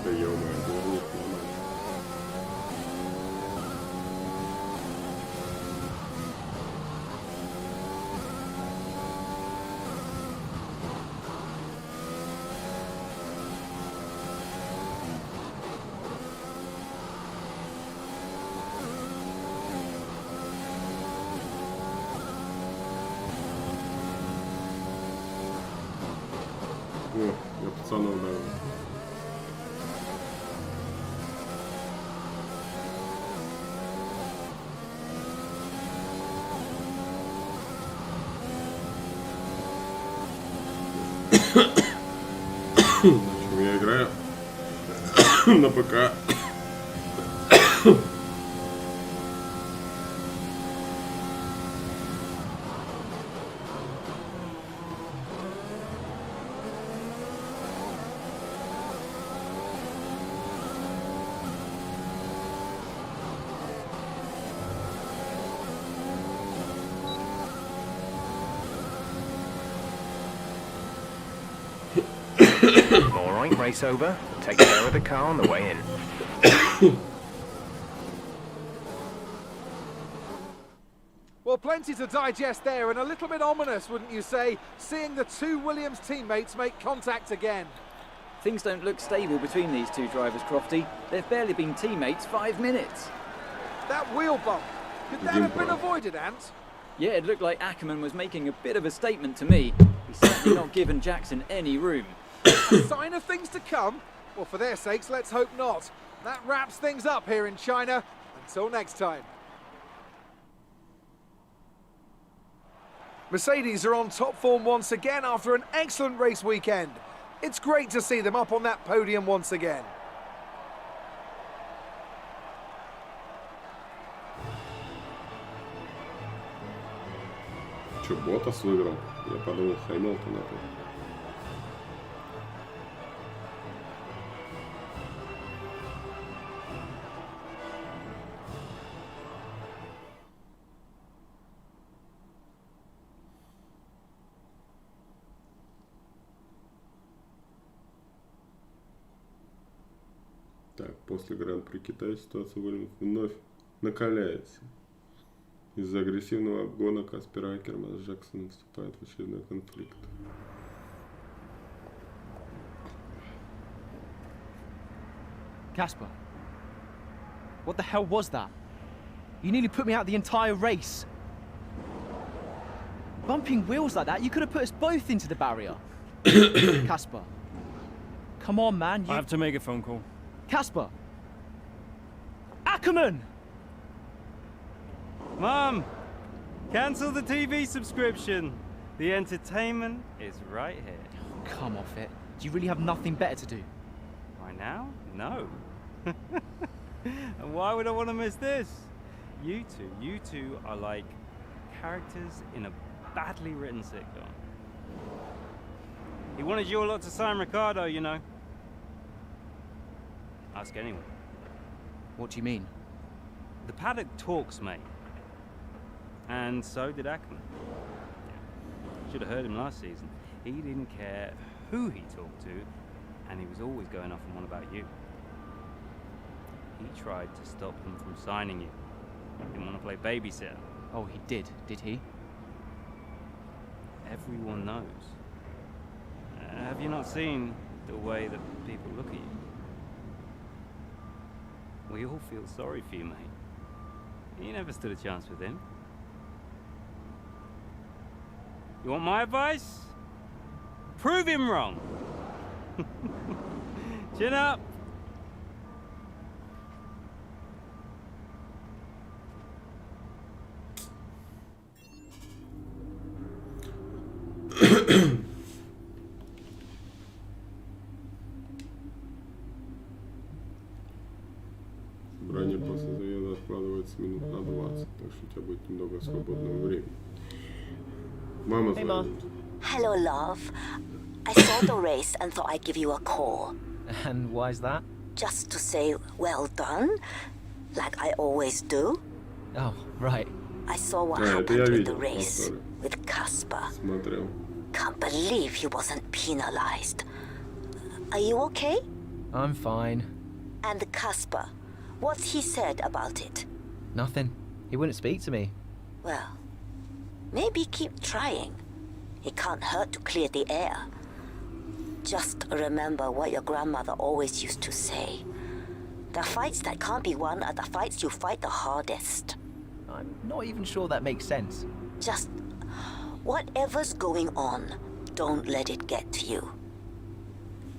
Да ё-моё, дворник нормально. пацанов, да. На чем я играю? На ПК. All right, race over. Take care of the car on the way in. Well, plenty to digest there, and a little bit ominous, wouldn't you say, seeing the two Williams teammates make contact again. Things don't look stable between these two drivers, Crofty. They've barely been teammates 5 minutes. That wheel bump, could that have been avoided, Ant? Yeah, it looked like Ackerman was making a bit of a statement to me. He's certainly not given Jackson any room. A sign of things to come? Well, for their sakes, let's hope not. That wraps things up here in China. Until next time. Mercedes are on top form once again after an excellent race weekend. It's great to see them up on that podium once again. Че, Ботас выиграл? Я подумал, Хэмилтон опять. Так, после Гран-при Китая ситуация вновь накаляется. Из-за агрессивного обгона Каспера Акермана с Джексоном вступает в очередной конфликт. Casper, what the hell was that? You nearly put me out the entire race. Bumping wheels like that, you could have put us both into the barrier. Casper, come on, man. I have to make a phone call. Casper! Ackerman! Mom! Cancel the TV subscription. The entertainment is right here. Oh, come off it. Do you really have nothing better to do? Right now? No. And why would I want to miss this? You two are like characters in a badly written sitcom. He wanted you all lot to sign Ricardo, you know. Ask anyone. What do you mean? The paddock talks, mate. And so did Ackerman. Should have heard him last season. He didn't care who he talked to, and he was always going off on one about you. He tried to stop them from signing you. Didn't want to play babysitter. Oh, he did he? Everyone knows. Have you not seen the way that people look at you? We all feel sorry for you, mate. You never stood a chance with him. You want my advice? Prove him wrong. Chin up. Собрание после заезда откладывается минут на 20, так что у тебя будет немного свободного времени. Мама звонит. Hello, love. I saw the race and thought I'd give you a call. And why's that? Just to say well done, like I always do. Oh, right. I saw what happened with the race, with Casper. Смотрел. Can't believe he wasn't penalized. Are you okay? I'm fine. And Casper, what's he said about it? Nothing. He wouldn't speak to me. Well, maybe keep trying. It can't hurt to clear the air. Just remember what your grandmother always used to say. The fights that can't be won are the fights you fight the hardest. I'm not even sure that makes sense. Just whatever's going on, don't let it get to you.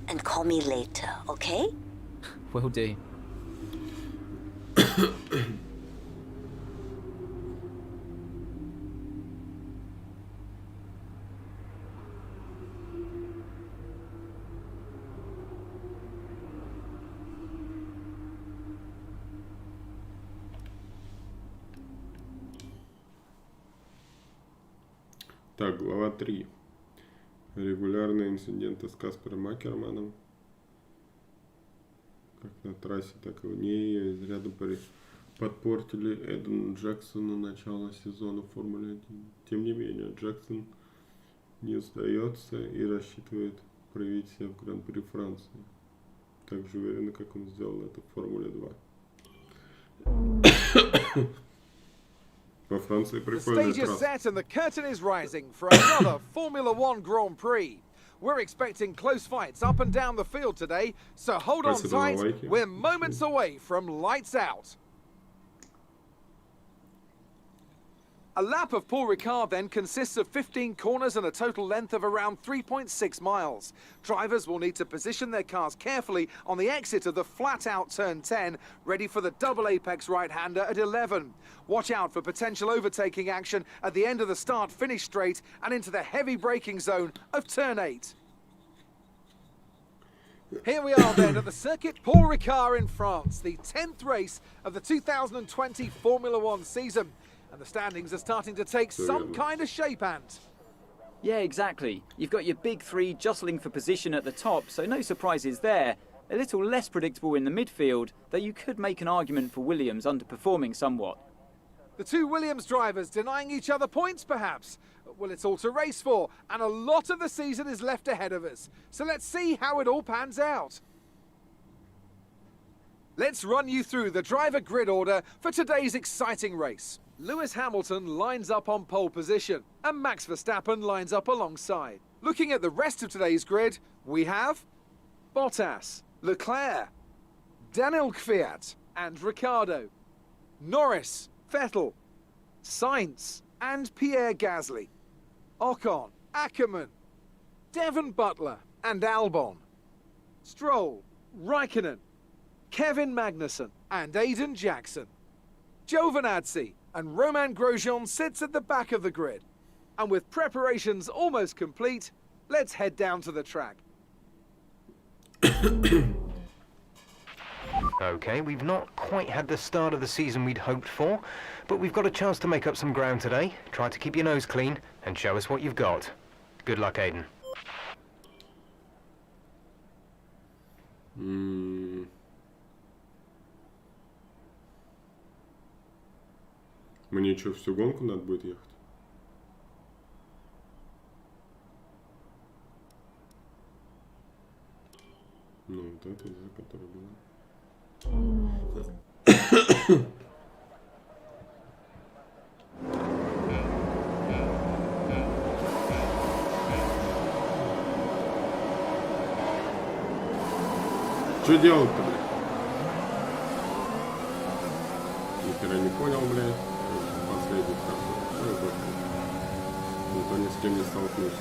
and call me later, okay? Will do. Так, глава 3. Регулярные инциденты с Каспером Акерманом. Как на трассе, так и вне ее изрядно подпортили Эдену Джексону начало сезона Формулы 1. Тем не менее, Джексон не сдается и рассчитывает проявить себя в Гран-при Франции. Так же уверенно, как он сделал это в Формуле 2. Во Франции прикольная The stage is трасса. set and the curtain is rising for another Formula One Grand Prix. We're expecting close fights up and down the field today, so hold on tight. We're moments away from lights out. A lap of Paul Ricard then consists of 15 corners and a total length of around 3.6 miles. Drivers will need to position their cars carefully on the exit of the flat-out turn 10, ready for the double apex right-hander at 11. Watch out for potential overtaking action at the end of the start-finish straight and into the heavy braking zone of turn 8. Here we are then at the circuit Paul Ricard in France, the 10th race of the 2020 Formula One season. And the standings are starting to take some kind of shape, Ant. Yeah, exactly. You've got your big three jostling for position at the top, so no surprises there. A little less predictable in the midfield, though you could make an argument for Williams underperforming somewhat. The two Williams drivers denying each other points, perhaps? Well, it's all to race for, and a lot of the season is left ahead of us. So let's see how it all pans out. Let's run you through the driver grid order for today's exciting race. Lewis Hamilton lines up on pole position, and Max Verstappen lines up alongside. Looking at the rest of today's grid, we have Bottas, Leclerc, Daniel Kvyat, and Ricciardo, Norris, Vettel, Sainz, and Pierre Gasly, Ocon, Ackermann, Devon Butler, and Albon, Stroll, Raikkonen, Kevin Magnussen, and Aiden Jackson. Giovinazzi and Romain Grosjean sits at the back of the grid. And with preparations almost complete, let's head down to the track. Okay, we've not quite had the start of the season we'd hoped for, but we've got a chance to make up some ground today. Try to keep your nose clean and show us what you've got. Good luck, Aiden. Мне что, всю гонку надо будет ехать? Ну, вот это, да, которая была. Что делать-то, блядь? Ни хера не понял, блядь. Последний хорошо. Зато ни с кем не столкнусь.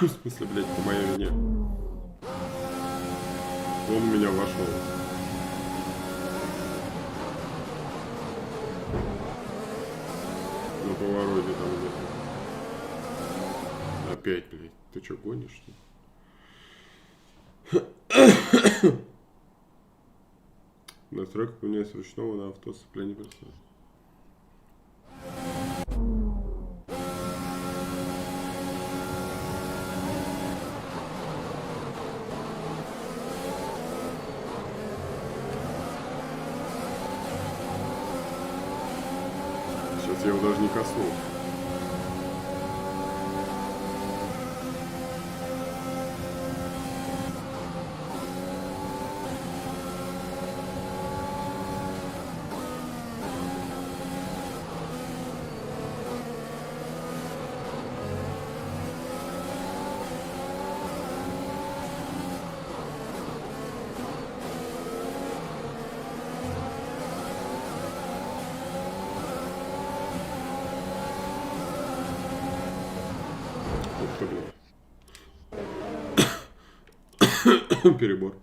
В смысле, блядь, по моей вине. Он в меня вошел. На повороте там где-то. Опять, блядь. Ты что, гонишь, что ли? Настройка поменяется ручного на авто сцепление персонажа. Сейчас я его даже не коснулся. Перебор.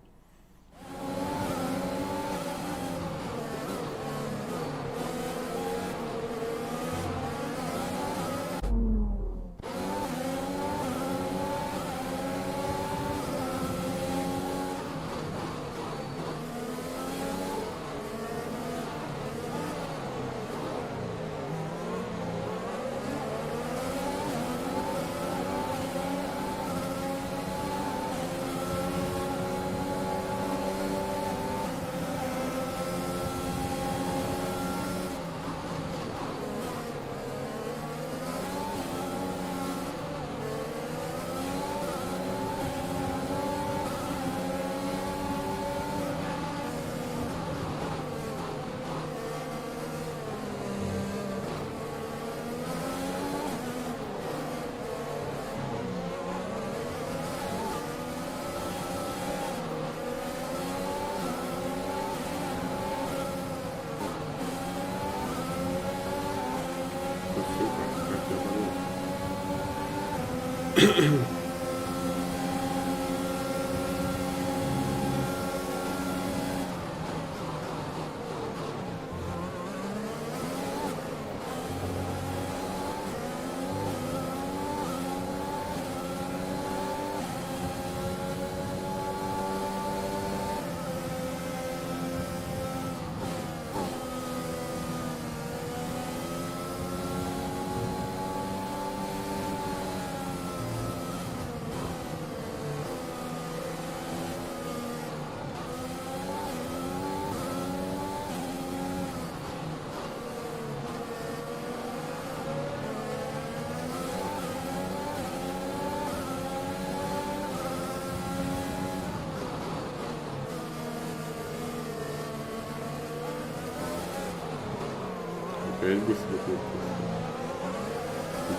Опять быстро тут.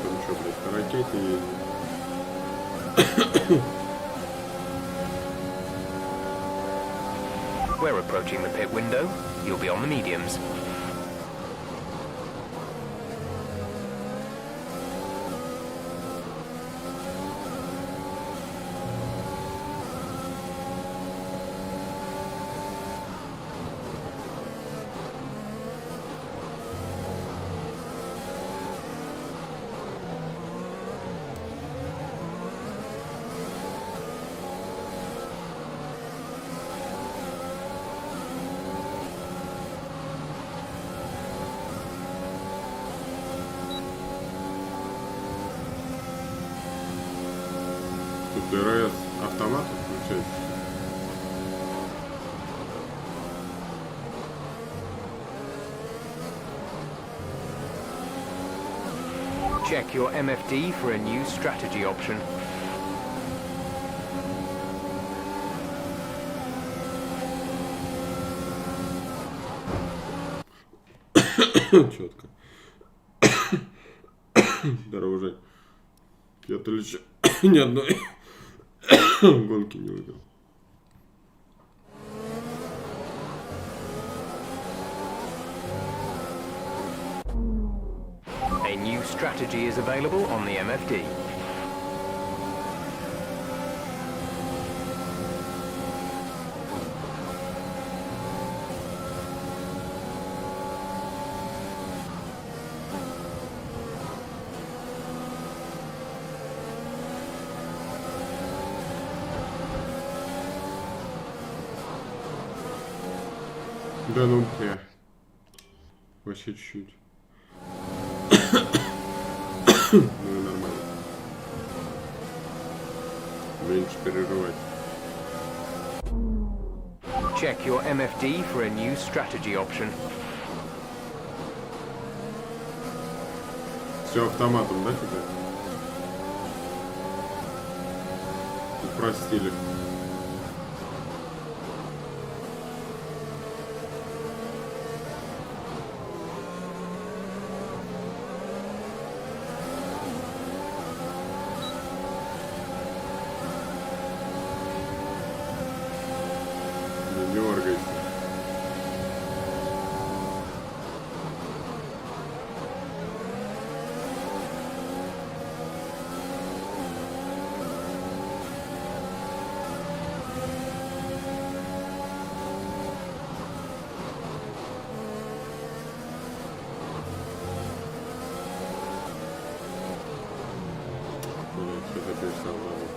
Там что, блядь, по ракете едет. We're approaching the pit window. You'll be on the mediums. ДРС автомат включается. Check your MFD for a new strategy option. Четко. Здорово, Жень. Я-то лишь ни одной гонки не выиграл. A new strategy is available on the MFD. Да ну, бля. Вообще чуть-чуть. Ну и нормально. Меньше перерывать. Check your MFD for a new strategy option. Все автоматом, да, теперь? Упростили. Не дергайся. Что-то перестал забыть.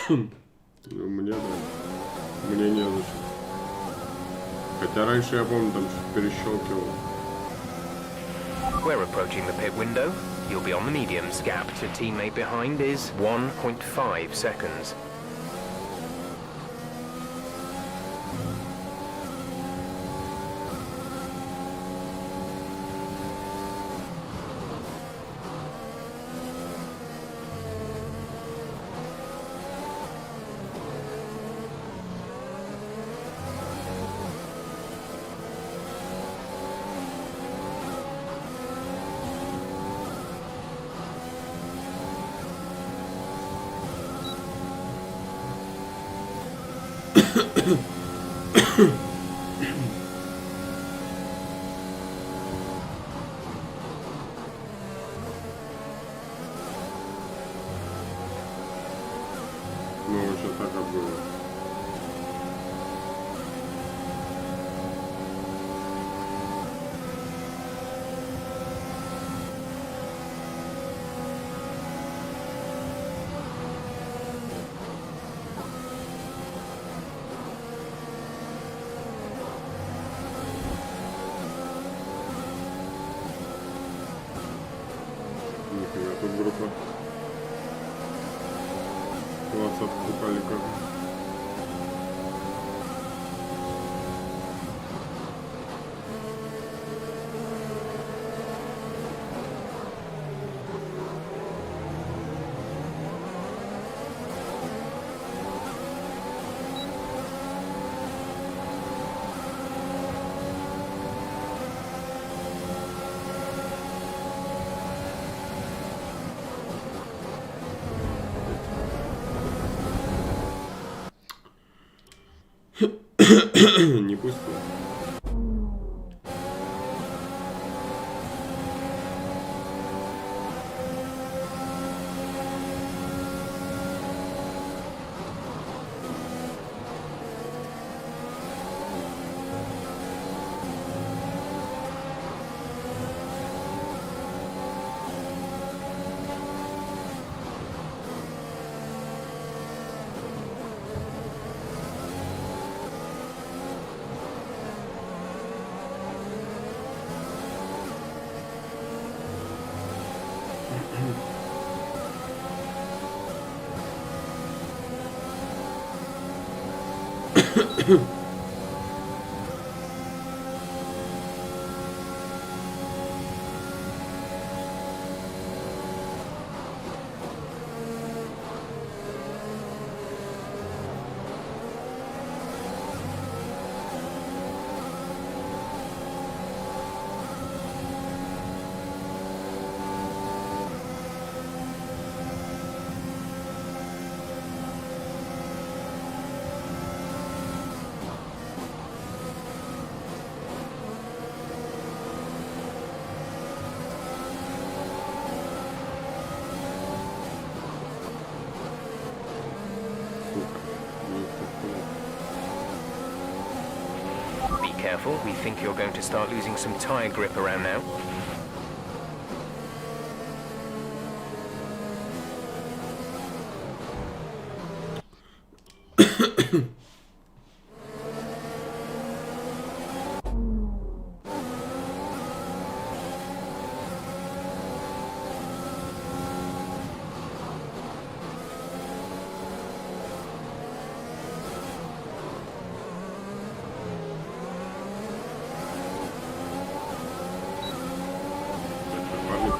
Мне да. Мне не зачем. Хотя раньше я помню, там что-то перещелкивал. We're approaching the pit window. You'll be on the mediums. Gap to teammate behind is 1.5 seconds. Ну, что так и было. Нифига, тут группа. 20 каликов. Не пустил. Be careful, we think you're going to start losing some tyre grip around now.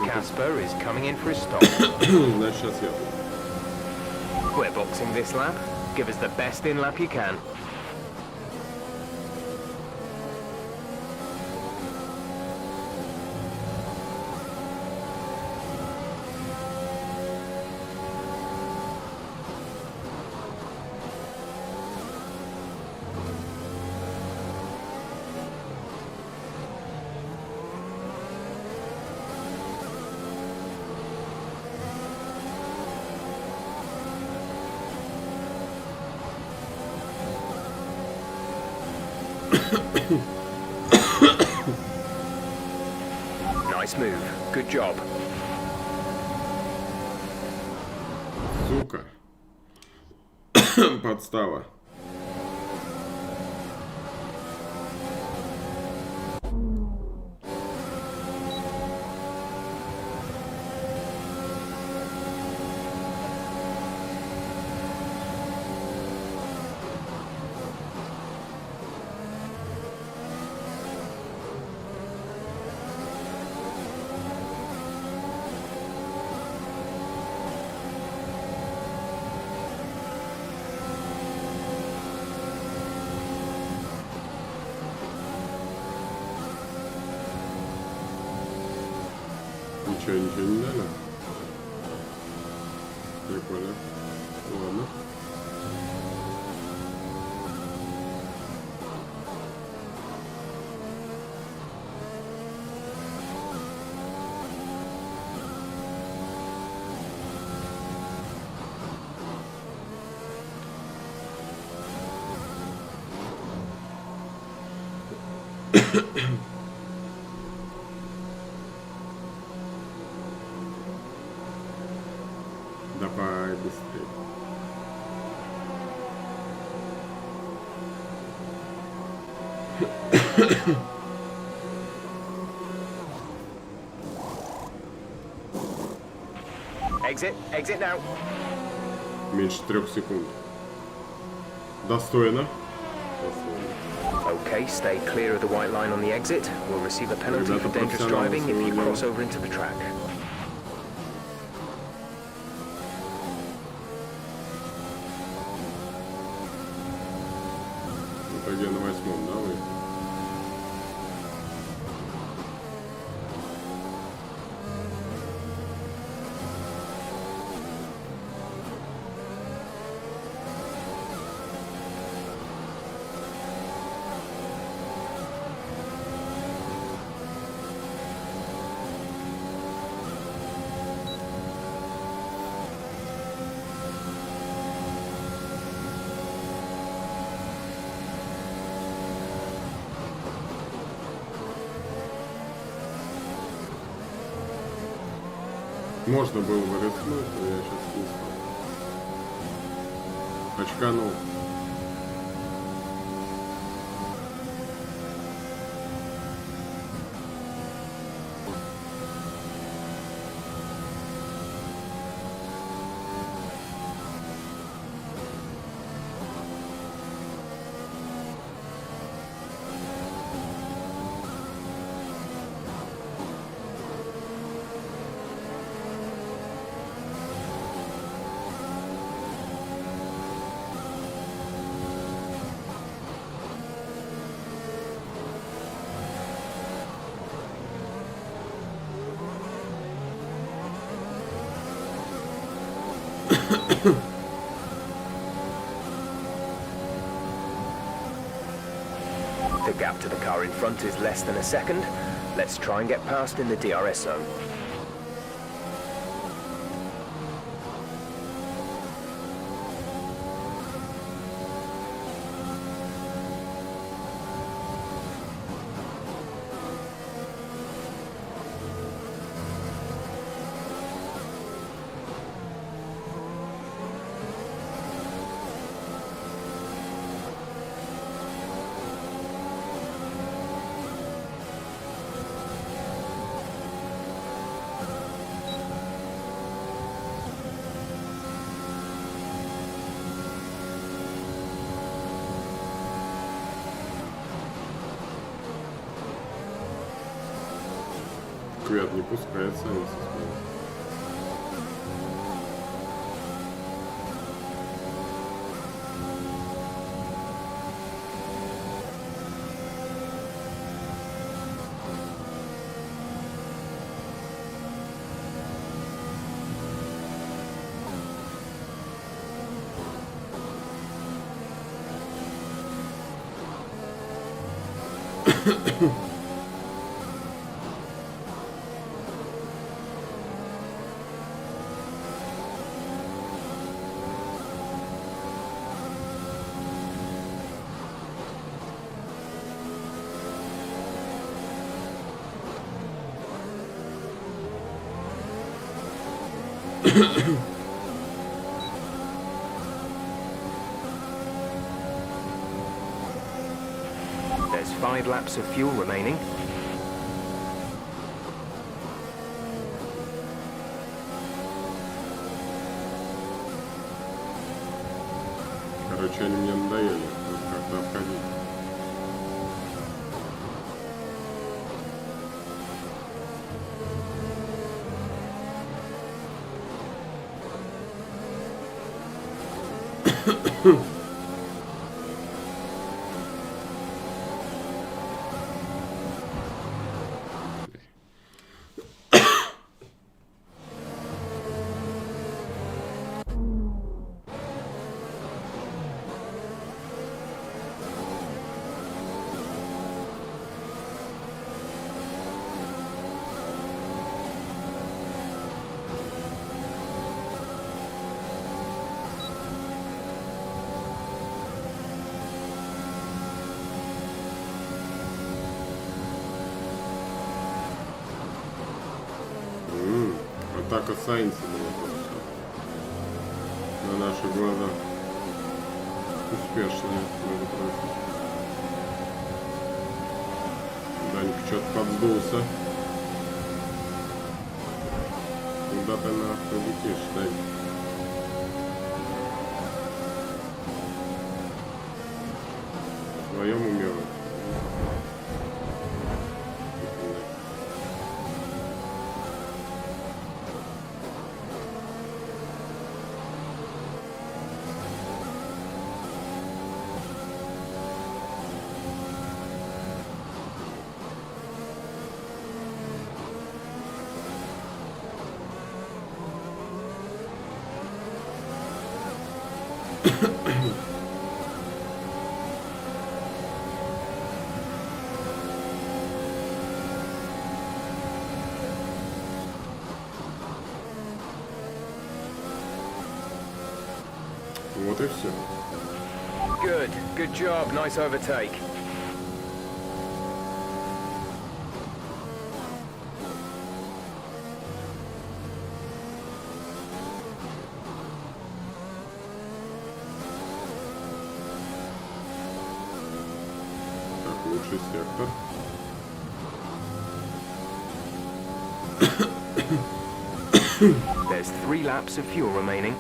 Casper is coming in for a stop. Значит, сейчас я. We're boxing this lap. Give us the best in lap you can. Nice move. Good job. Сука. Подстава. Ничего не дали? Прикольно. Ладно. Давай быстрее. Exit now. Меньше 3 секунд. Достойно. Okay, stay clear of the white line on the exit. We'll receive a penalty for dangerous driving if you cross over into the track. В итоге на 8-м, да, вы? Можно было бы рискнуть, но я сейчас не стал. Очканул. The gap to the car in front is less than a second. Let's try and get past in the DRS zone. Квет не пускается, они со скоростью. There's 5 laps of fuel remaining. Короче, они мне надоели. Как-то обходить. Атака Сайнса была просто на наши глаза успешная, надо просить. Данька что-то подсдулся. Куда ты нахуй летишь, Данька? В своем уме? Вот и все. Good job, nice overtake. Так, лучший сектор. There's 3 laps of fuel remaining.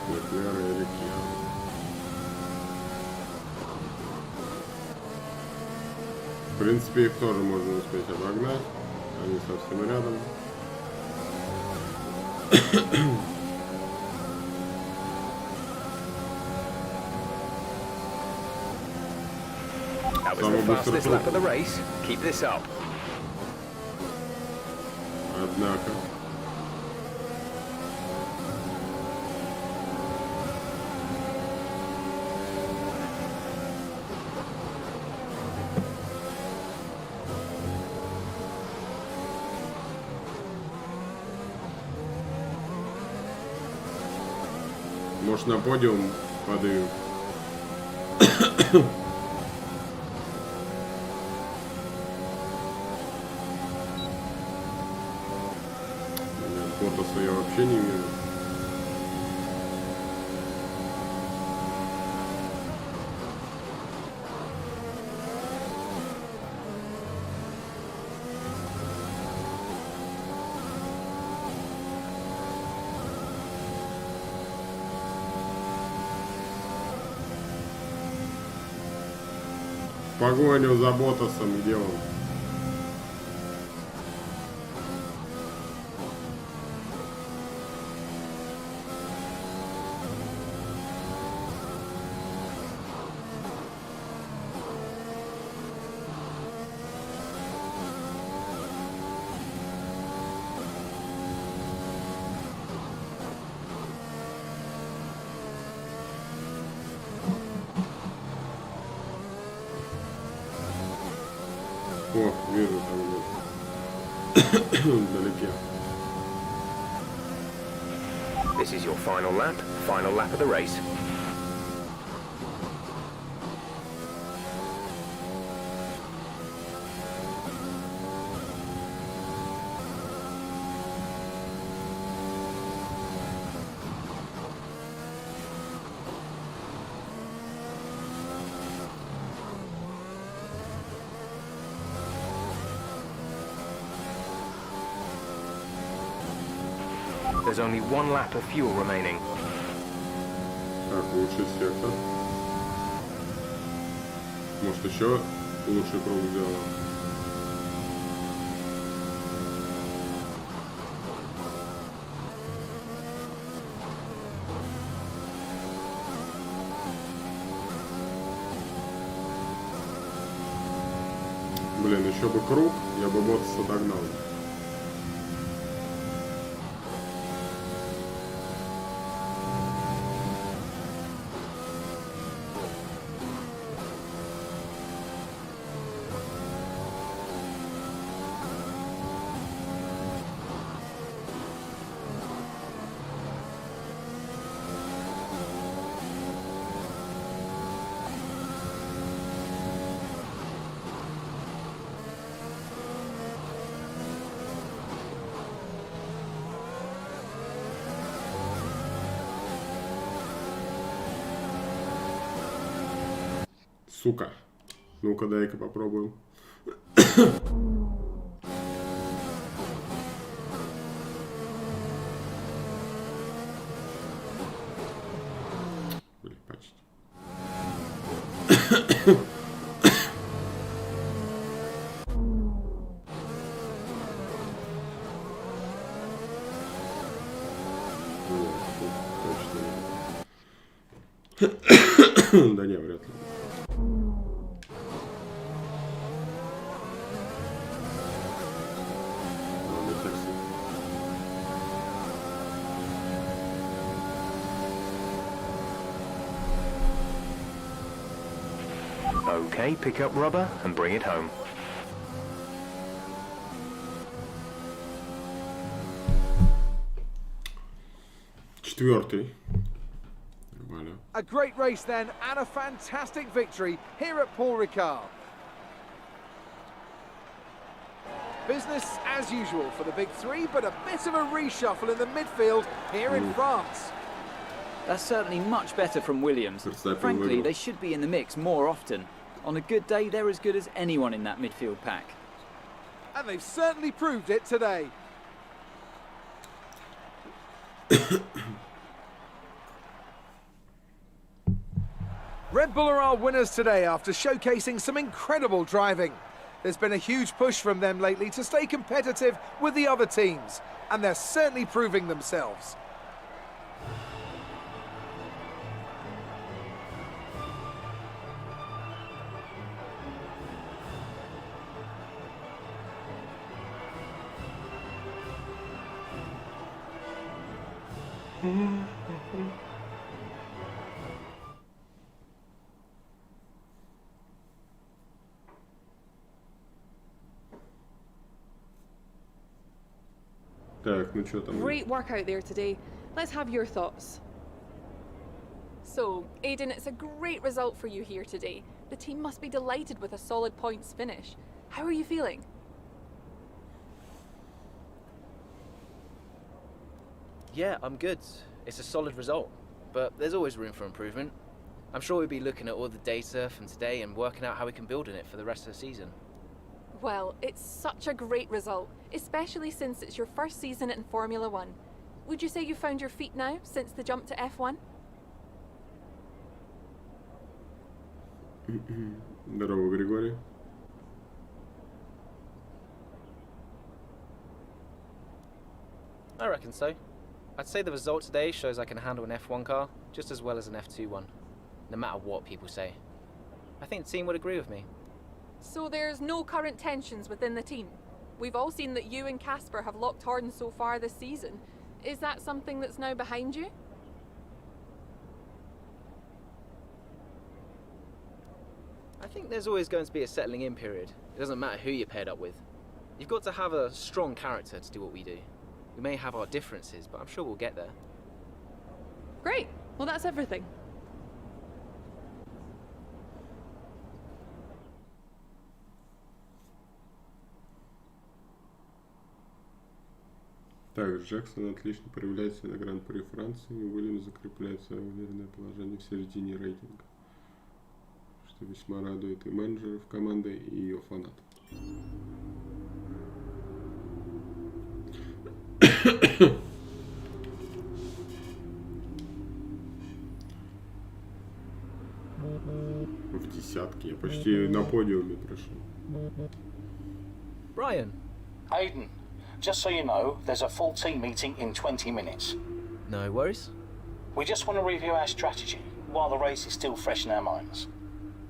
Леклера и Рикьяно. В принципе, их тоже можно успеть обогнать. Они совсем рядом. That was the fastest lap of the race. Keep this up. Однако. Может, на подиум подаю. Ботаса я вообще не вижу. Погоню за Ботасом, где он? О, вижу там где-то. Вдалеке. This is your final lap of the race. There's only one lap of fuel remaining. Так, лучший сектор. Может, еще лучший круг сделаем? Блин, еще бы круг, я бы Ботаса догнал. Сука. Ну-ка, дай-ка попробуем. Блин, почти. Да не, вряд ли. Okay, pick up rubber and bring it home. Четвертый. A great race then, and a fantastic victory here at Paul Ricard. Business as usual for the big three, but a bit of a reshuffle in the midfield here in France. That's certainly much better from Williams. Frankly, they should be in the mix more often. On a good day, they're as good as anyone in that midfield pack. And they've certainly proved it today. Red Bull are our winners today after showcasing some incredible driving. There's been a huge push from them lately to stay competitive with the other teams, and they're certainly proving themselves. Так, ну что там? Great work out there today. Let's have your thoughts. So, Aiden, it's a great result for you here today. The team must be delighted with a solid points finish. How are you feeling? Yeah, I'm good. It's a solid result, but there's always room for improvement. I'm sure we'll be looking at all the data from today and working out how we can build on it for the rest of the season. Well, it's such a great result, especially since it's your first season in Formula 1. Would you say you found your feet now since the jump to F1? Здорово, Григорий. I reckon so. I'd say the result today shows I can handle an F1 car just as well as an F2 one, no matter what people say. I think the team would agree with me. So there's no current tensions within the team? We've all seen that you and Casper have locked horns so far this season. Is that something that's now behind you? I think there's always going to be a settling in period. It doesn't matter who you're paired up with. You've got to have a strong character to do what we do. We may have our differences, but I'm sure we'll get there. Great. Well, that's everything. Так, Джексон отлично проявляется на Гран-при Франции, и Уильямс закрепляет свое уверенное положение в середине рейтинга, что весьма радует и менеджеров команды, и ее фанатов. В десятке, я почти на подиуме прошел. Brian. Aiden, just so you know, there's a full team meeting in 20 minutes. No worries. We just want to review our strategy while the race is still fresh in our minds.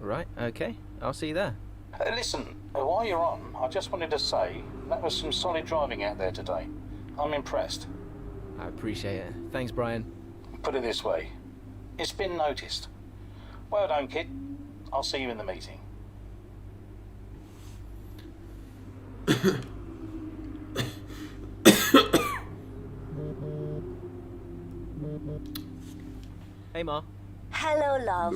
Right, okay. I'll see you there. Listen, while you're on, I just wanted to say that was some solid driving out there today. I'm impressed. I appreciate it. Thanks, Brian. Put it this way, it's been noticed. Well done, kid. I'll see you in the meeting. Hey, Ma. Hello, love.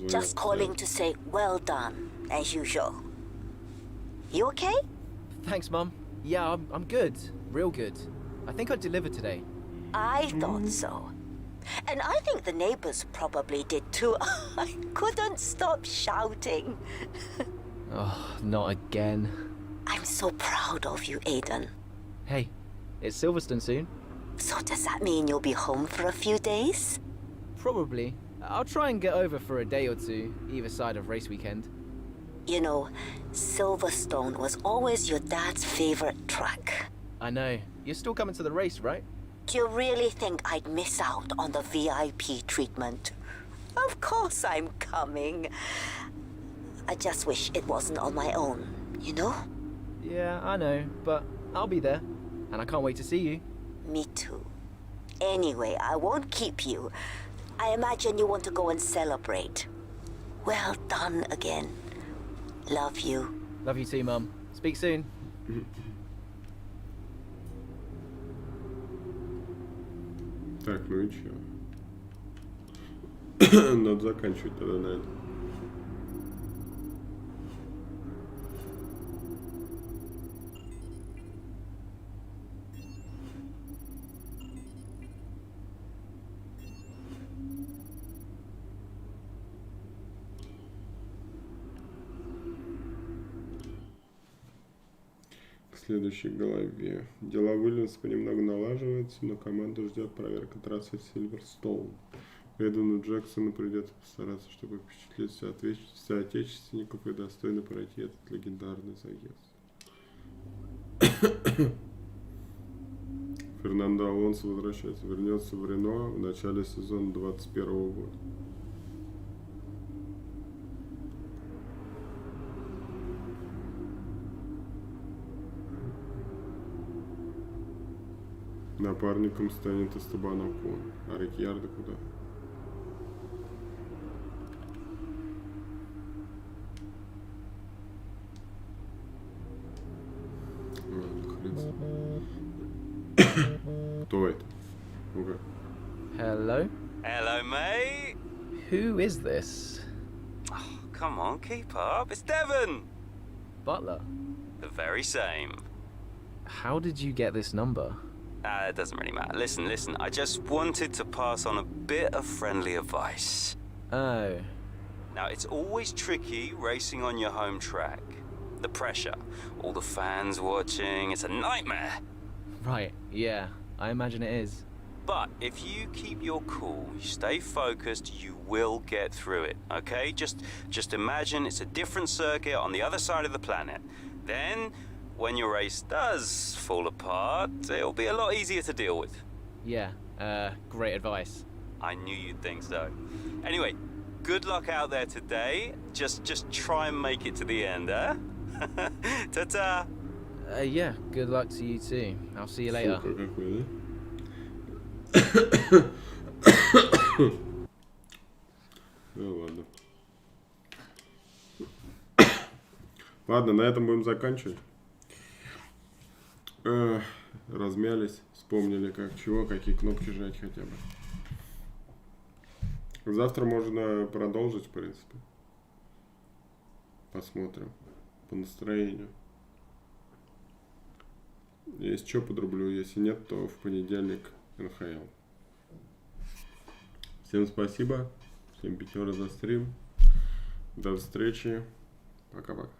Just calling to say well done, as usual. You okay? Thanks, Mum. Yeah, I'm good. Real good. I think I delivered today. I thought so. And I think the neighbors probably did too. I couldn't stop shouting. Oh, not again. I'm so proud of you, Aiden. Hey, it's Silverstone soon. So does that mean you'll be home for a few days? Probably. I'll try and get over for a day or two, either side of race weekend. You know, Silverstone was always your dad's favorite track. I know. You're still coming to the race, right? Do you really think I'd miss out on the VIP treatment? Of course I'm coming. I just wish it wasn't on my own, you know? Yeah, I know, but I'll be there. And I can't wait to see you. Me too. Anyway, I won't keep you. I imagine you want to go and celebrate. Well done again. Love you. Love you too, Mum. Speak soon. Так, ну и чё? Надо заканчивать тогда на этом. К следующей главе. Дела Уильямс понемногу налаживаются, но команду ждет проверка трассы Сильверстоун. Эдвину Джексону придется постараться, чтобы впечатлить соотечественников и достойно пройти этот легендарный заезд. Фернандо Алонсо вернется в Рено в начале сезона 2021 года. Напарником станет Эстебан Окон. А Рикьярдо куда? Ладно, хрен с ним. Кто это? Ну-ка. Hello? Hello, mate. Who is this? Oh, come on, keep up. It's Devon. Butler? The very same. How did you get this number? It doesn't really matter. Listen. I just wanted to pass on a bit of friendly advice. Oh. Now, it's always tricky racing on your home track. The pressure, all the fans watching, it's a nightmare. Right, yeah, I imagine it is. But if you keep your cool, you stay focused, you will get through it, okay? Just imagine it's a different circuit on the other side of the planet. Then, when your race does fall apart, it'll be a lot easier to deal with. Yeah, great advice. I knew you'd think so. Anyway, good luck out there today. Just try and make it to the end, huh? Ta-ta! Yeah, good luck to you too. I'll see you later. Ну ладно. Ладно, на этом будем заканчивать. Размялись, вспомнили как чего, какие кнопки жать хотя бы. Завтра можно продолжить, в принципе. Посмотрим по настроению. Если что, подрублю. Если нет, то в понедельник НХЛ. Всем спасибо. Всем 5 за стрим. До встречи. Пока-пока.